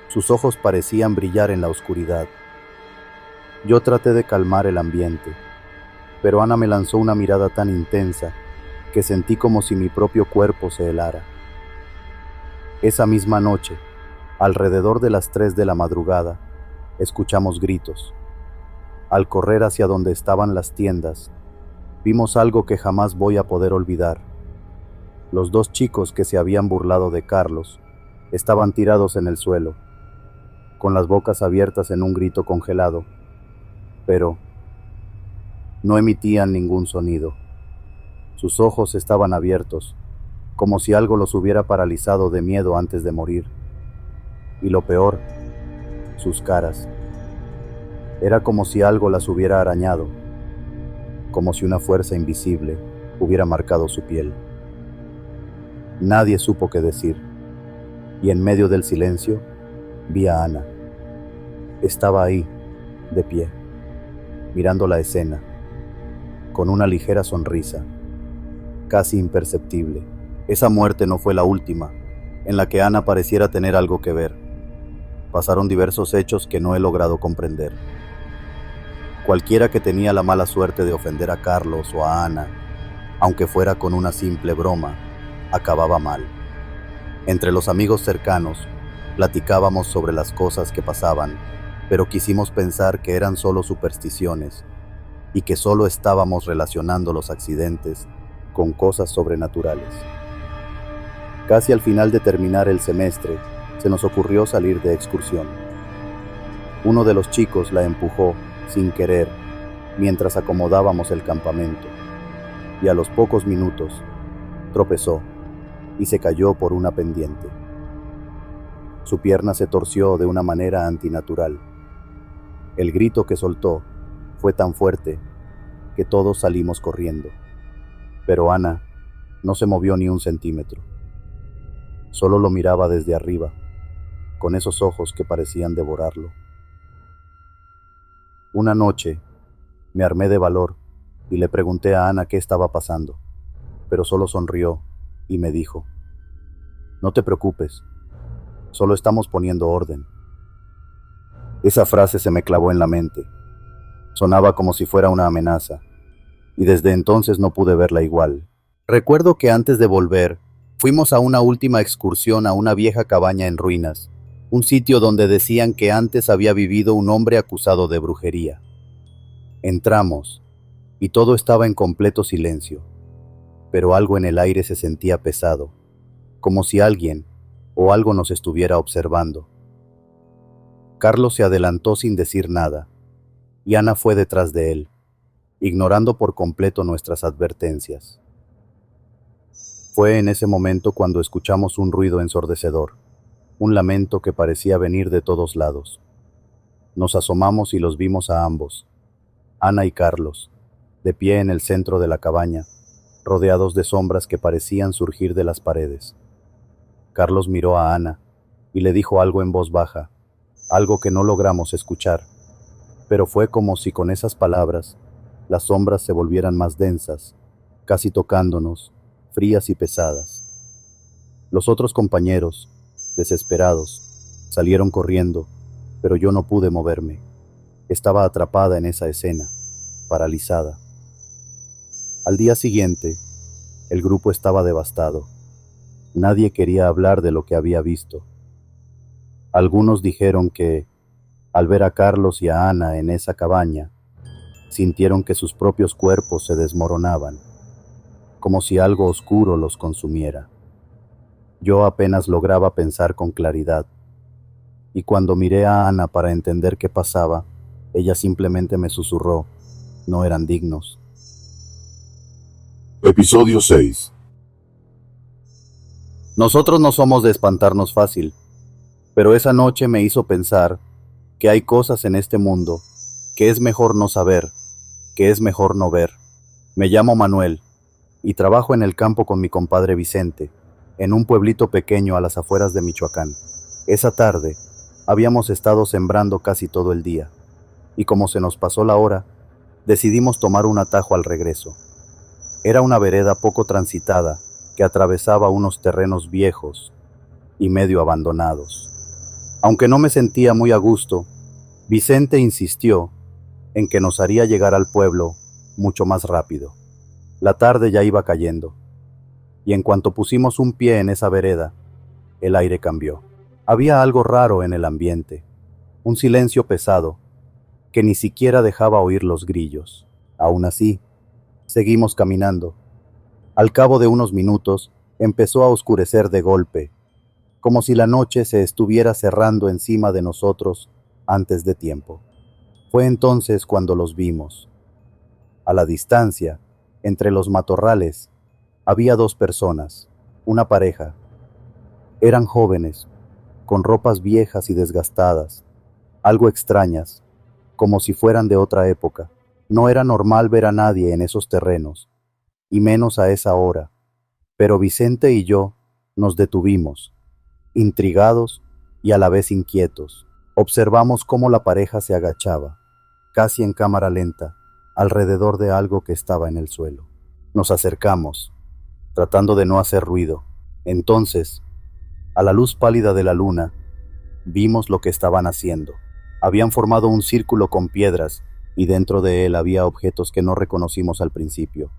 Sus ojos parecían brillar en la oscuridad. Yo traté de calmar el ambiente, pero Ana me lanzó una mirada tan intensa que sentí como si mi propio cuerpo se helara. Esa misma noche, alrededor de las 3 de la madrugada, escuchamos gritos. Al correr hacia donde estaban las tiendas, vimos algo que jamás voy a poder olvidar. Los 2 chicos que se habían burlado de Carlos estaban tirados en el suelo, con las bocas abiertas en un grito congelado, pero no emitían ningún sonido. Sus ojos estaban abiertos, como si algo los hubiera paralizado de miedo antes de morir. Y lo peor, sus caras. Era como si algo las hubiera arañado, como si una fuerza invisible hubiera marcado su piel. Nadie supo qué decir, y en medio del silencio vi a Ana. Estaba ahí, de pie, mirando la escena, con una ligera sonrisa, casi imperceptible. Esa muerte no fue la última, en la que Ana pareciera tener algo que ver. Pasaron diversos hechos que no he logrado comprender. Cualquiera que tenía la mala suerte de ofender a Carlos o a Ana, aunque fuera con una simple broma, acababa mal. Entre los amigos cercanos, platicábamos sobre las cosas que pasaban, pero quisimos pensar que eran solo supersticiones y que solo estábamos relacionando los accidentes con cosas sobrenaturales. Casi al final de terminar el semestre, se nos ocurrió salir de excursión. Uno de los chicos la empujó, sin querer, mientras acomodábamos el campamento, y a los pocos minutos, tropezó y se cayó por una pendiente. Su pierna se torció de una manera antinatural. El grito que soltó fue tan fuerte que todos salimos corriendo, pero Ana no se movió ni un centímetro. Solo lo miraba desde arriba, con esos ojos que parecían devorarlo. Una noche, me armé de valor y le pregunté a Ana qué estaba pasando, pero solo sonrió y me dijo: «No te preocupes, solo estamos poniendo orden». Esa frase se me clavó en la mente. Sonaba como si fuera una amenaza, y desde entonces no pude verla igual. Recuerdo que antes de volver, fuimos a una última excursión a una vieja cabaña en ruinas, un sitio donde decían que antes había vivido un hombre acusado de brujería. Entramos, y todo estaba en completo silencio, pero algo en el aire se sentía pesado, como si alguien o algo nos estuviera observando. Carlos se adelantó sin decir nada, y Ana fue detrás de él, ignorando por completo nuestras advertencias. Fue en ese momento cuando escuchamos un ruido ensordecedor, un lamento que parecía venir de todos lados. Nos asomamos y los vimos a ambos. Ana y Carlos, de pie en el centro de la cabaña, rodeados de sombras que parecían surgir de las paredes. Carlos miró a Ana y le dijo algo en voz baja, algo que no logramos escuchar, pero fue como si con esas palabras las sombras se volvieran más densas, casi tocándonos, frías y pesadas. Los otros compañeros, desesperados, salieron corriendo, pero yo no pude moverme. Estaba atrapada en esa escena, paralizada. Al día siguiente, el grupo estaba devastado. Nadie quería hablar de lo que había visto. Algunos dijeron que, al ver a Carlos y a Ana en esa cabaña, sintieron que sus propios cuerpos se desmoronaban, como si algo oscuro los consumiera. Yo apenas lograba pensar con claridad, y cuando miré a Ana para entender qué pasaba, ella simplemente me susurró, no eran dignos. Episodio 6. Nosotros no somos de espantarnos fácil, pero esa noche me hizo pensar que hay cosas en este mundo que es mejor no saber, que es mejor no ver. Me llamo Manuel y trabajo en el campo con mi compadre Vicente, en un pueblito pequeño a las afueras de Michoacán. Esa tarde habíamos estado sembrando casi todo el día, y como se nos pasó la hora, decidimos tomar un atajo al regreso. Era una vereda poco transitada que atravesaba unos terrenos viejos y medio abandonados. Aunque no me sentía muy a gusto, Vicente insistió en que nos haría llegar al pueblo mucho más rápido. La tarde ya iba cayendo, y en cuanto pusimos un pie en esa vereda, el aire cambió. Había algo raro en el ambiente, un silencio pesado que ni siquiera dejaba oír los grillos. Aún así, seguimos caminando. Al cabo de unos minutos, empezó a oscurecer de golpe, como si la noche se estuviera cerrando encima de nosotros antes de tiempo. Fue entonces cuando los vimos. A la distancia, entre los matorrales, había dos personas, una pareja. Eran jóvenes, con ropas viejas y desgastadas, algo extrañas, como si fueran de otra época. No era normal ver a nadie en esos terrenos, y menos a esa hora, pero Vicente y yo nos detuvimos, intrigados y a la vez inquietos. Observamos cómo la pareja se agachaba, casi en cámara lenta, alrededor de algo que estaba en el suelo. Nos acercamos, tratando de no hacer ruido. Entonces, a la luz pálida de la luna, vimos lo que estaban haciendo. Habían formado un círculo con piedras y dentro de él había objetos que no reconocimos al principio.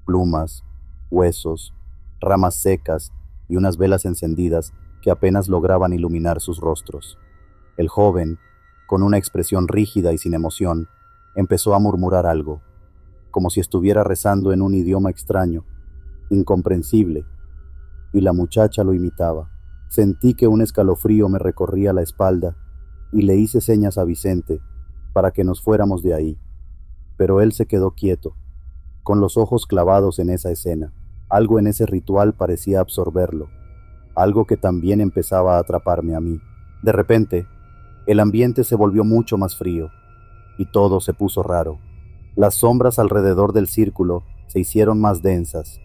Plumas, huesos, ramas secas y unas velas encendidas que apenas lograban iluminar sus rostros. El joven, con una expresión rígida y sin emoción, empezó a murmurar algo, como si estuviera rezando en un idioma extraño, incomprensible, y la muchacha lo imitaba. Sentí que un escalofrío me recorría la espalda y le hice señas a Vicente para que nos fuéramos de ahí, pero él se quedó quieto, con los ojos clavados en esa escena. Algo en ese ritual parecía absorberlo, algo que también empezaba a atraparme a mí. De repente, el ambiente se volvió mucho más frío, y todo se puso raro. Las sombras alrededor del círculo se hicieron más densas,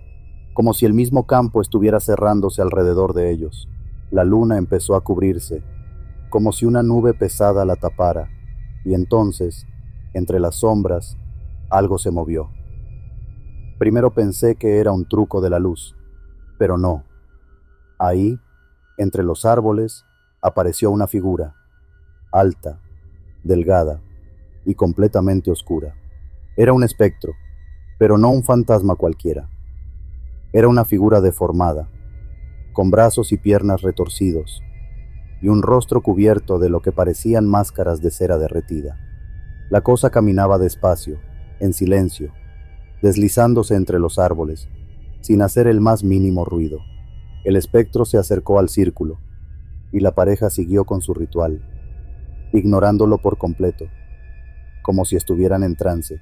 como si el mismo campo estuviera cerrándose alrededor de ellos. La luna empezó a cubrirse, como si una nube pesada la tapara, y entonces, entre las sombras, algo se movió. Primero pensé que era un truco de la luz, pero no. Ahí, entre los árboles, apareció una figura, alta, delgada y completamente oscura. Era un espectro, pero no un fantasma cualquiera. Era una figura deformada, con brazos y piernas retorcidos, y un rostro cubierto de lo que parecían máscaras de cera derretida. La cosa caminaba despacio, en silencio, deslizándose entre los árboles, sin hacer el más mínimo ruido. El espectro se acercó al círculo, y la pareja siguió con su ritual, ignorándolo por completo, como si estuvieran en trance.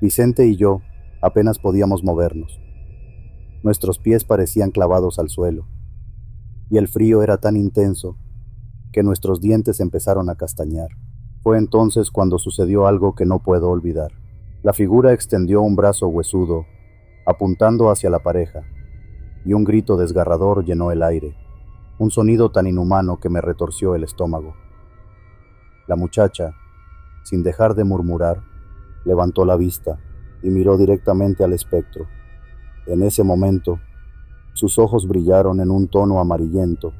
Vicente y yo apenas podíamos movernos. Nuestros pies parecían clavados al suelo, y el frío era tan intenso que nuestros dientes empezaron a castañar. Fue entonces cuando sucedió algo que no puedo olvidar. La figura extendió un brazo huesudo, apuntando hacia la pareja, y un grito desgarrador llenó el aire, un sonido tan inhumano que me retorció el estómago. La muchacha, sin dejar de murmurar, levantó la vista y miró directamente al espectro. En ese momento, sus ojos brillaron en un tono amarillento,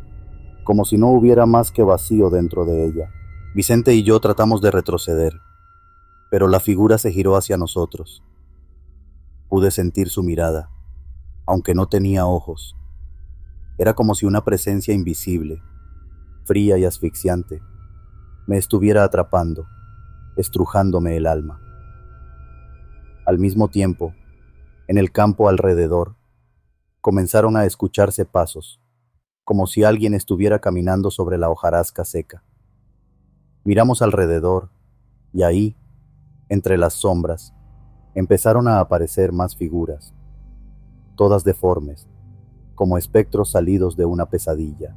como si no hubiera más que vacío dentro de ella. Vicente y yo tratamos de retroceder, pero la figura se giró hacia nosotros. Pude sentir su mirada, aunque no tenía ojos. Era como si una presencia invisible, fría y asfixiante, me estuviera atrapando, estrujándome el alma. Al mismo tiempo, en el campo alrededor, comenzaron a escucharse pasos, como si alguien estuviera caminando sobre la hojarasca seca. Miramos alrededor, y ahí, entre las sombras, empezaron a aparecer más figuras, todas deformes, como espectros salidos de una pesadilla.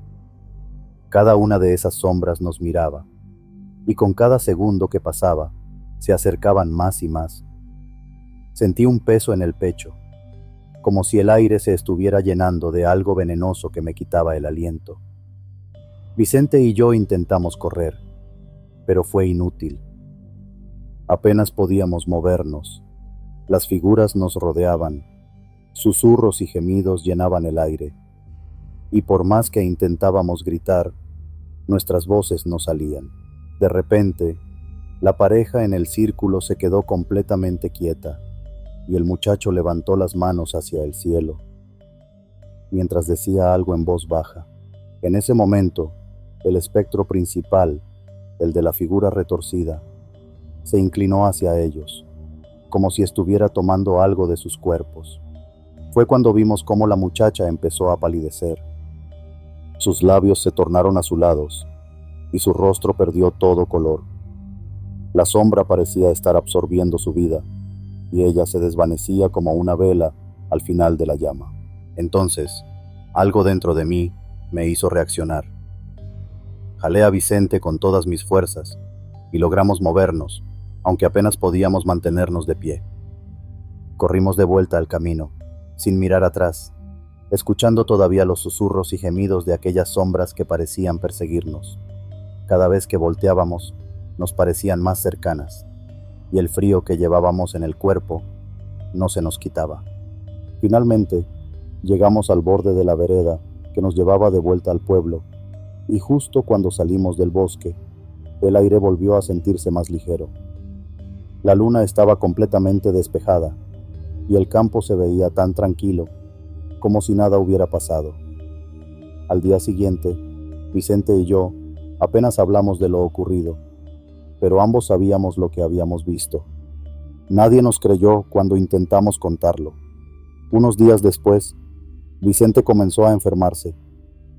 Cada una de esas sombras nos miraba, y con cada segundo que pasaba, se acercaban más y más. Sentí un peso en el pecho, como si el aire se estuviera llenando de algo venenoso que me quitaba el aliento. Vicente y yo intentamos correr, pero fue inútil. Apenas podíamos movernos. Las figuras nos rodeaban, susurros y gemidos llenaban el aire, y por más que intentábamos gritar, nuestras voces no salían. De repente, la pareja en el círculo se quedó completamente quieta, y el muchacho levantó las manos hacia el cielo, mientras decía algo en voz baja. En ese momento, el espectro principal, el de la figura retorcida, se inclinó hacia ellos, como si estuviera tomando algo de sus cuerpos. Fue cuando vimos cómo la muchacha empezó a palidecer. Sus labios se tornaron azulados, y su rostro perdió todo color. La sombra parecía estar absorbiendo su vida, y ella se desvanecía como una vela al final de la llama. Entonces, algo dentro de mí me hizo reaccionar. Jalé a Vicente con todas mis fuerzas, y logramos movernos, aunque apenas podíamos mantenernos de pie. Corrimos de vuelta al camino, sin mirar atrás, escuchando todavía los susurros y gemidos de aquellas sombras que parecían perseguirnos. Cada vez que volteábamos, nos parecían más cercanas, y el frío que llevábamos en el cuerpo no se nos quitaba. Finalmente, llegamos al borde de la vereda que nos llevaba de vuelta al pueblo, y justo cuando salimos del bosque, el aire volvió a sentirse más ligero. La luna estaba completamente despejada, y el campo se veía tan tranquilo, como si nada hubiera pasado. Al día siguiente, Vicente y yo apenas hablamos de lo ocurrido, pero ambos sabíamos lo que habíamos visto. Nadie nos creyó cuando intentamos contarlo. Unos días después, Vicente comenzó a enfermarse.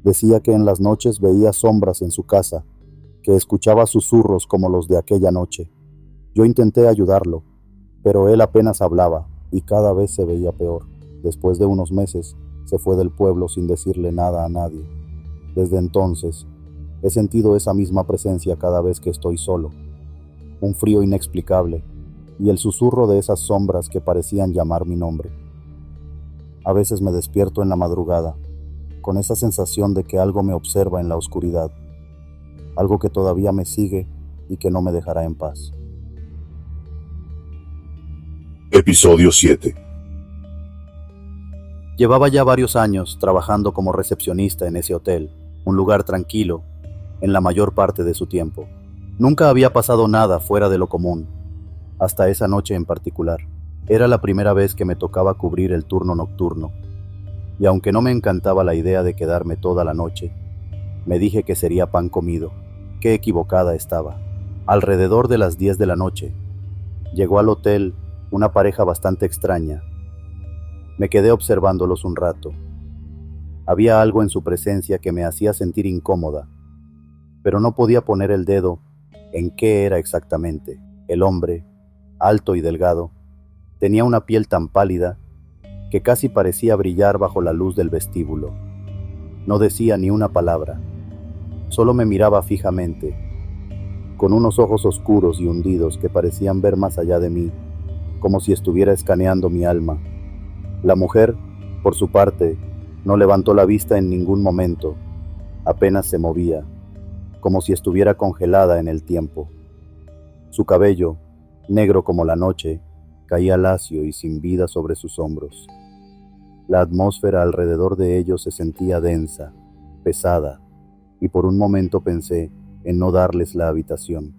Decía que en las noches veía sombras en su casa, que escuchaba susurros como los de aquella noche. Yo intenté ayudarlo, pero él apenas hablaba y cada vez se veía peor. Después de unos meses, se fue del pueblo sin decirle nada a nadie. Desde entonces, he sentido esa misma presencia cada vez que estoy solo. Un frío inexplicable y el susurro de esas sombras que parecían llamar mi nombre. A veces me despierto en la madrugada, con esa sensación de que algo me observa en la oscuridad, algo que todavía me sigue y que no me dejará en paz. Episodio 7. Llevaba ya varios años trabajando como recepcionista en ese hotel, un lugar tranquilo, en la mayor parte de su tiempo. Nunca había pasado nada fuera de lo común, hasta esa noche en particular. Era la primera vez que me tocaba cubrir el turno nocturno, y aunque no me encantaba la idea de quedarme toda la noche, me dije que sería pan comido. Qué equivocada estaba. Alrededor de las 10 de la noche, llegó al hotel una pareja bastante extraña. Me quedé observándolos un rato. Había algo en su presencia que me hacía sentir incómoda, pero no podía poner el dedo en qué era exactamente. El hombre, alto y delgado, tenía una piel tan pálida que casi parecía brillar bajo la luz del vestíbulo. No decía ni una palabra, solo me miraba fijamente, con unos ojos oscuros y hundidos que parecían ver más allá de mí como si estuviera escaneando mi alma. La mujer, por su parte, no levantó la vista en ningún momento, apenas se movía, como si estuviera congelada en el tiempo. Su cabello, negro como la noche, caía lacio y sin vida sobre sus hombros. La atmósfera alrededor de ellos se sentía densa, pesada, y por un momento pensé en no darles la habitación.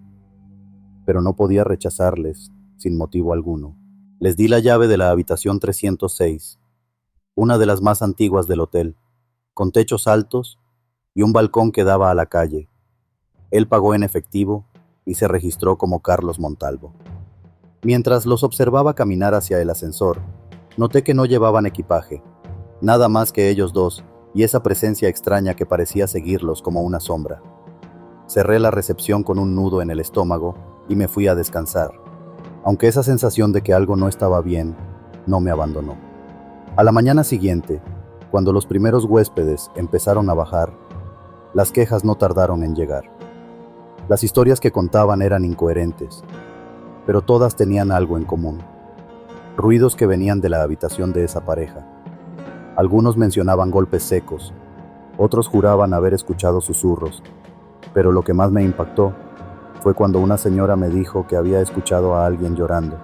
Pero no podía rechazarles, sin motivo alguno. Les di la llave de la habitación 306, una de las más antiguas del hotel, con techos altos y un balcón que daba a la calle. Él pagó en efectivo y se registró como Carlos Montalvo. Mientras los observaba caminar hacia el ascensor, noté que no llevaban equipaje, nada más que ellos dos y esa presencia extraña que parecía seguirlos como una sombra. Cerré la recepción con un nudo en el estómago y me fui a descansar, aunque esa sensación de que algo no estaba bien no me abandonó. A la mañana siguiente, cuando los primeros huéspedes empezaron a bajar, las quejas no tardaron en llegar. Las historias que contaban eran incoherentes, pero todas tenían algo en común. Ruidos que venían de la habitación de esa pareja. Algunos mencionaban golpes secos, otros juraban haber escuchado susurros, pero lo que más me impactó fue cuando una señora me dijo que había escuchado a alguien llorando,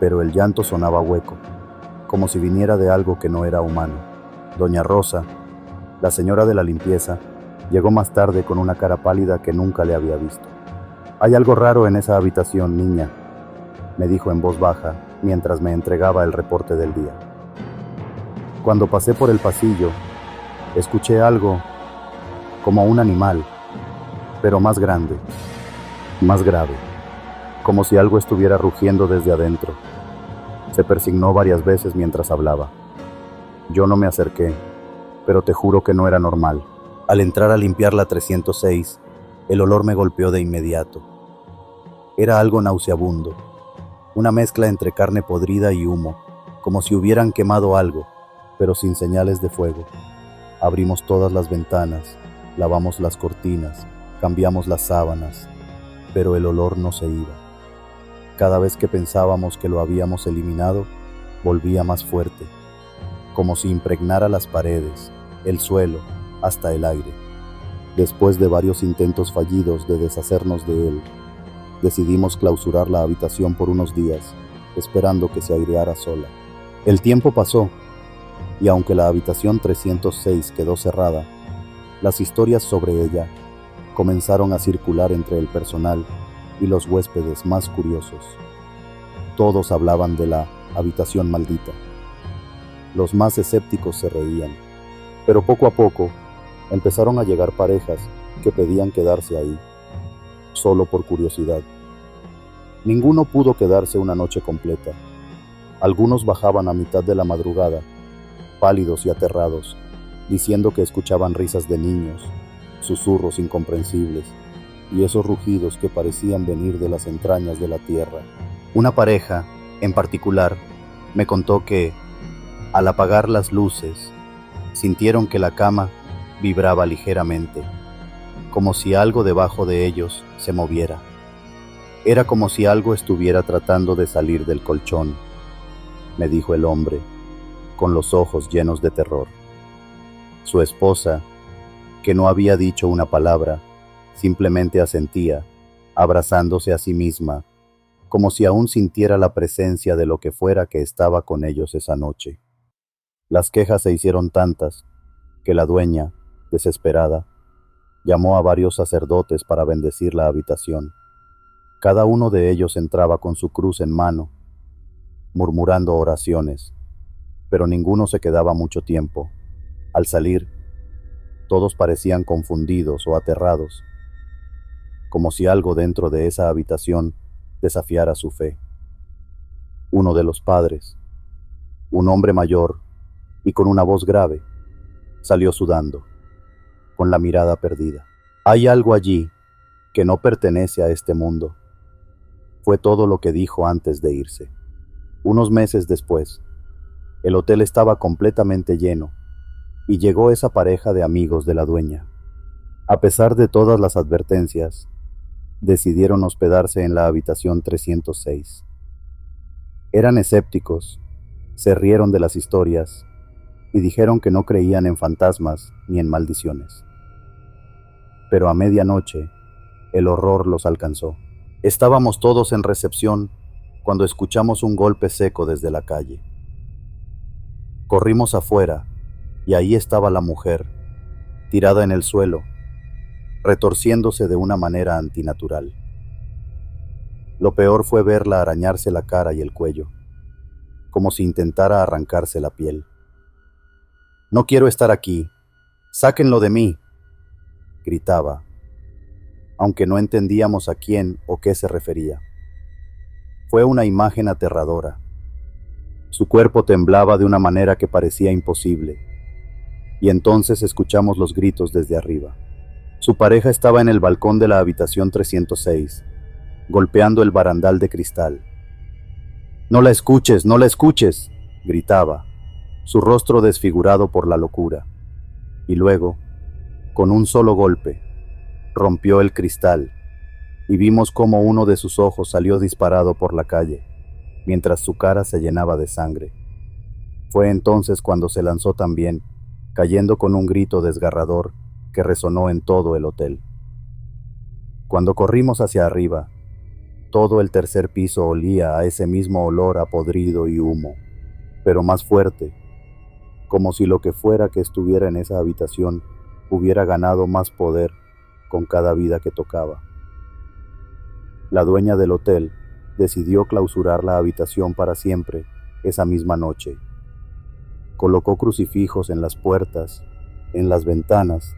pero el llanto sonaba hueco, como si viniera de algo que no era humano. Doña Rosa, la señora de la limpieza, llegó más tarde con una cara pálida que nunca le había visto. «Hay algo raro en esa habitación, niña», me dijo en voz baja mientras me entregaba el reporte del día. Cuando pasé por el pasillo, escuché algo como un animal, pero más grande, más grave, como si algo estuviera rugiendo desde adentro. Se persignó varias veces mientras hablaba. Yo no me acerqué, pero te juro que no era normal. Al entrar a limpiar la 306, el olor me golpeó de inmediato. Era algo nauseabundo, una mezcla entre carne podrida y humo, como si hubieran quemado algo, pero sin señales de fuego. Abrimos todas las ventanas, lavamos las cortinas, cambiamos las sábanas, pero el olor no se iba. Cada vez que pensábamos que lo habíamos eliminado, volvía más fuerte, como si impregnara las paredes, el suelo, hasta el aire. Después de varios intentos fallidos de deshacernos de él, decidimos clausurar la habitación por unos días, esperando que se aireara sola. El tiempo pasó, y aunque la habitación 306 quedó cerrada, las historias sobre ella comenzaron a circular entre el personal y los huéspedes más curiosos. Todos hablaban de la habitación maldita. Los más escépticos se reían, pero poco a poco empezaron a llegar parejas que pedían quedarse ahí, solo por curiosidad. Ninguno pudo quedarse una noche completa. Algunos bajaban a mitad de la madrugada, pálidos y aterrados, diciendo que escuchaban risas de niños, susurros incomprensibles y esos rugidos que parecían venir de las entrañas de la tierra. Una pareja, en particular, me contó que, al apagar las luces, sintieron que la cama vibraba ligeramente, como si algo debajo de ellos se moviera. Era como si algo estuviera tratando de salir del colchón, me dijo el hombre, con los ojos llenos de terror. Su esposa, que no había dicho una palabra, simplemente asentía, abrazándose a sí misma, como si aún sintiera la presencia de lo que fuera que estaba con ellos esa noche. Las quejas se hicieron tantas que la dueña, desesperada, llamó a varios sacerdotes para bendecir la habitación. Cada uno de ellos entraba con su cruz en mano, murmurando oraciones, pero ninguno se quedaba mucho tiempo. Al salir, todos parecían confundidos o aterrados, como si algo dentro de esa habitación desafiara su fe. Uno de los padres, un hombre mayor y con una voz grave, salió sudando, con la mirada perdida. «Hay algo allí que no pertenece a este mundo», fue todo lo que dijo antes de irse. Unos meses después, el hotel estaba completamente lleno y llegó esa pareja de amigos de la dueña. A pesar de todas las advertencias, decidieron hospedarse en la habitación 306. Eran escépticos, se rieron de las historias y dijeron que no creían en fantasmas ni en maldiciones. Pero a medianoche, el horror los alcanzó. Estábamos todos en recepción cuando escuchamos un golpe seco desde la calle. Corrimos afuera y ahí estaba la mujer, tirada en el suelo, retorciéndose de una manera antinatural. Lo peor fue verla arañarse la cara y el cuello, como si intentara arrancarse la piel. «No quiero estar aquí, sáquenlo de mí», gritaba, aunque no entendíamos a quién o qué se refería. Fue una imagen aterradora. Su cuerpo temblaba de una manera que parecía imposible, y entonces escuchamos los gritos desde arriba. Su pareja estaba en el balcón de la habitación 306, golpeando el barandal de cristal. «No la escuches, no la escuches», gritaba, su rostro desfigurado por la locura. Y luego, con un solo golpe, rompió el cristal y vimos cómo uno de sus ojos salió disparado por la calle, mientras su cara se llenaba de sangre. Fue entonces cuando se lanzó también, cayendo con un grito desgarrador que resonó en todo el hotel. Cuando corrimos hacia arriba, todo el tercer piso olía a ese mismo olor a podrido y humo, pero más fuerte, como si lo que fuera que estuviera en esa habitación hubiera ganado más poder con cada vida que tocaba. La dueña del hotel decidió clausurar la habitación para siempre esa misma noche. Colocó crucifijos en las puertas, en las ventanas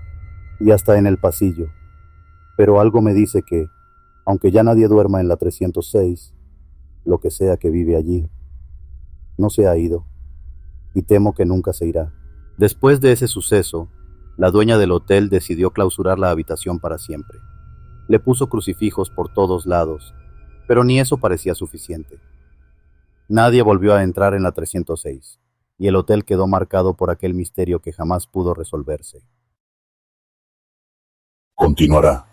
y hasta en el pasillo, pero algo me dice que, aunque ya nadie duerma en la 306, lo que sea que vive allí, no se ha ido, y temo que nunca se irá. Después de ese suceso, la dueña del hotel decidió clausurar la habitación para siempre. Le puso crucifijos por todos lados, pero ni eso parecía suficiente. Nadie volvió a entrar en la 306, y el hotel quedó marcado por aquel misterio que jamás pudo resolverse. Continuará.